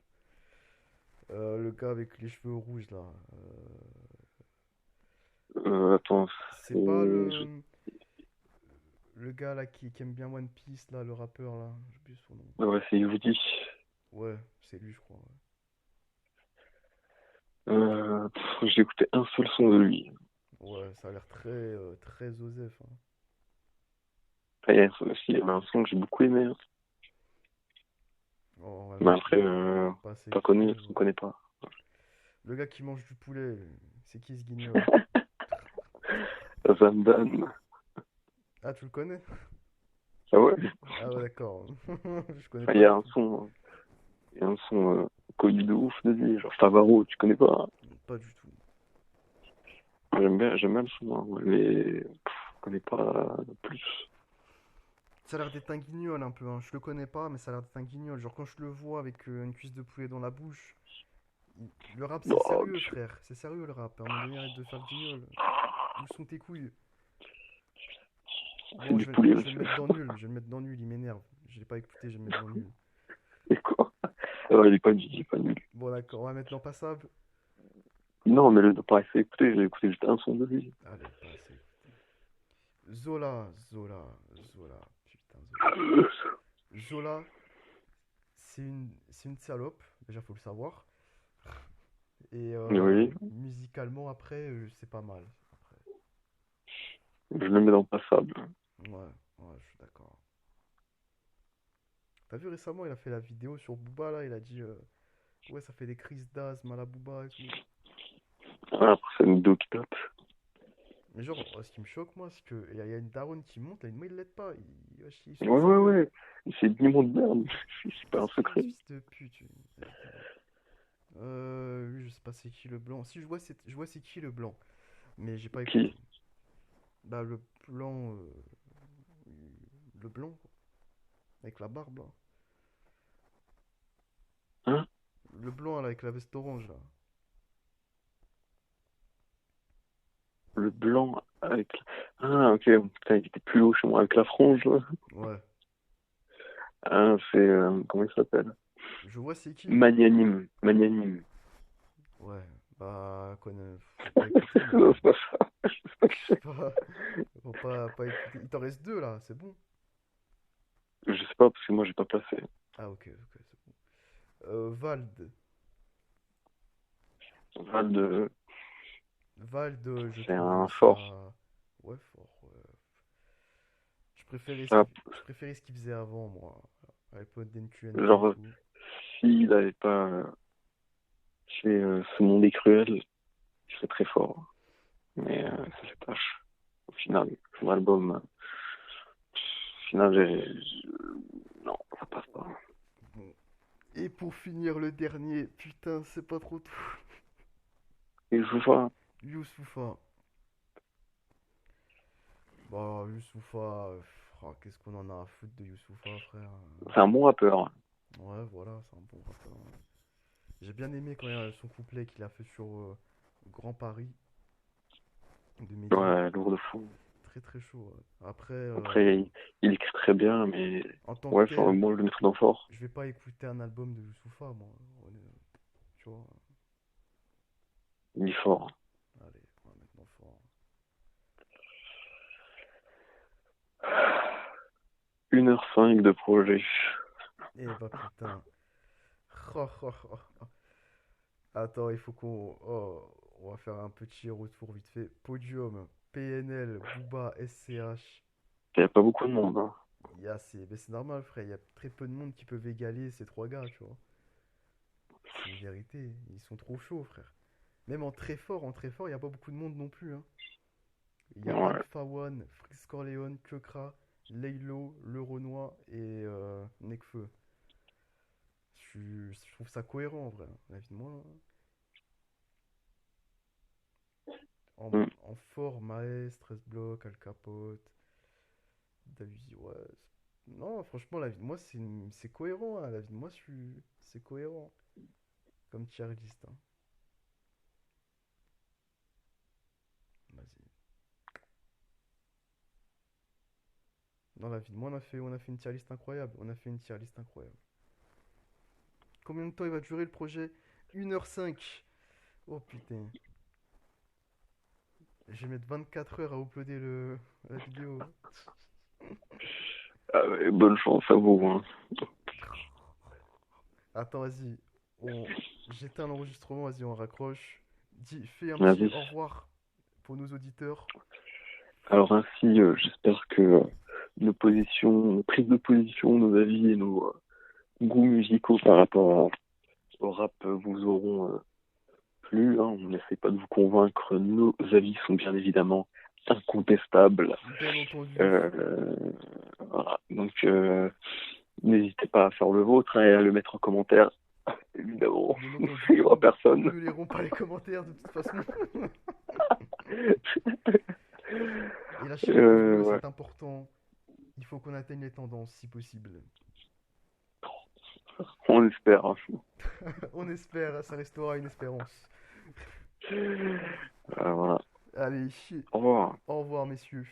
Le gars avec les cheveux rouges là. Attends, C'est pas c'est... le gars là qui aime bien One Piece là, le rappeur là. J'ai oublié son nom. Ouais, c'est Woody. Ouais, c'est lui, je crois. Ouais. J'ai écouté un seul son de lui. Ouais, ça a l'air très Osef, hein. Ah, il y avait un son que j'ai beaucoup aimé. Hein. Oh, Mais vraiment, je après, sais pas c'est pas qui. connu, on connaît pas. Le gars qui mange du poulet, c'est qui ce guignol? Van Damme. Ah, tu le connais? Ah ouais? Ah ouais, d'accord. Je connais Il pas y a du un tout. son, il y a un son connu de ouf de lui, genre Favaro, tu connais pas? Pas du tout. J'aime bien le son, hein, mais je connais pas plus. Ça a l'air d'être un guignol un peu, hein. Je le connais pas, mais ça a l'air d'être un guignol. Genre quand je le vois avec une cuisse de poulet dans la bouche. Le rap c'est Oh, sérieux, frère. C'est sérieux le rap. À un moment donné, arrête de faire le guignol. Où sont tes couilles? c'est Bon, du poulet, je vais le monsieur. mettre dans nul. Je vais le mettre dans nul, il m'énerve. Je l'ai pas écouté, je vais le mettre dans nul. Et quoi? Alors, il est pas nul. Bon, d'accord, on va mettre dans passable. Non, mais le pas assez écouté, j'ai écouté juste un son de lui. Allez, pas assez écouté. Zola. Putain, Zola. Zola, c'est une salope, déjà faut le savoir. Et Oui, musicalement, après, c'est pas mal. Après. je le mets dans passable. Ouais, je suis d'accord. T'as vu récemment, il a fait la vidéo sur Booba, là, il a dit ouais, ça fait des crises d'asthme à la Booba et tout. Ah, après, c'est une vidéo qui tape. Mais genre, ce qui me choque, moi, c'est qu'il y a une daronne qui monte, là, moi, il l'aide pas. Il se Ouais, fout de sa ouais, gueule. ouais. C'est ni mon de merde. C'est pas un Qu'est-ce qu'il fait, secret. ce fils de pute? Lui, je sais pas c'est qui le blanc. Si, je vois c'est qui le blanc, mais j'ai pas Qui? écouté. Bah, blanc, le blanc, quoi, avec la barbe, là. Hein? Le blanc, là, avec la veste orange, là. Le blanc avec... Ah, ok. Putain, il était plus haut chez moi avec la frange, là. Ouais. Ah, c'est... comment il s'appelle? Je vois c'est qui. Magnanime. Magnanime. Ouais. Bah, faut pas écouter, Non, moi. c'est pas ça. C'est pas qui Je sais c'est. pas. Faut pas écouter. Il t'en reste deux, là, c'est bon. Je sais pas, parce que moi, j'ai pas placé. Ah, ok, c'est bon. Vald. Val de... Vald, je C'est trouve un fort. ça. Ouais, fort. Ouais. Ah, Je préférais ce qu'il faisait avant, moi. Avec Pod NQNT et genre, tout. s'il avait pas fait ce monde est cruel, il serait très fort. Mais ça fait tâche. Au final, son album, au final, non, ça passe pas. Bon. Et pour finir, le dernier. Putain, c'est pas trop tout. Et je vois, Youssoupha. Bah, Youssoupha. Qu'est-ce qu'on en a à foutre de Youssoupha, frère? c'est un bon rappeur. Ouais, voilà, c'est un bon rappeur. J'ai bien aimé quand il y a son couplet qu'il a fait sur Grand Paris de Mehdi. Ouais, lourd de fou. Très chaud, ouais. Après, Après, il écrit très bien, mais en tant que ouais, enfin, tel, moi, je le mettrais dans fort. je vais pas écouter un album de Youssoupha, moi. Tu vois. Il est fort. Allez, on va mettre dans fort. 1h05 de projet. Eh bah putain. Oh. Attends, il faut qu'on. Oh. On va faire un petit retour vite fait. Podium, PNL, Booba, SCH. Il n'y a pas beaucoup de monde, hein. Ben, c'est normal, frère. Il y a très peu de monde qui peuvent égaler ces trois gars, tu vois. C'est une vérité. Ils sont trop chauds, frère. Même en très fort, il n'y a pas beaucoup de monde non plus, hein. Il y a Ouais. Alpha One, Freeze Corleone, Kekra, Laylo, Le Renoir et Nekfeu. Je trouve ça cohérent en vrai, hein. La vie de moi. Mm. En fort, Maes, 13 blocs, Al Capote, Davies, ouais. Non, franchement, la vie de moi, c'est cohérent, hein. La vie de moi, c'est cohérent. Comme tier list, hein. Vas-y. Non, la vie de moi, on a fait une tier list incroyable. On a fait une tier list incroyable. Combien de temps il va durer le projet? 1h05. Oh putain. Je vais mettre 24 heures à uploader la vidéo. Ah ouais, bonne chance à vous, hein. Attends, vas-y. On... J'éteins l'enregistrement, vas-y, on raccroche. Fais un petit Vas-y. au revoir pour nos auditeurs. Alors ainsi, j'espère que nos positions, nos prises de position, nos avis et nos goûts musicaux par rapport au rap vous auront plu, hein. On n'essaie pas de vous convaincre. Nos avis sont bien évidemment incontestables. Bien entendu. Euh, voilà. Donc, n'hésitez pas à faire le vôtre, hein, et à le mettre en commentaire. Évidemment, Bien il entendu, n'y aura nous personne. ne lirons pas les commentaires de toute façon. Et lâchez les pouces bleus, Ouais. c'est important. Il faut qu'on atteigne les tendances si possible. On espère, hein. On espère, ça restera une espérance. Voilà. Allez, Au revoir. au revoir messieurs.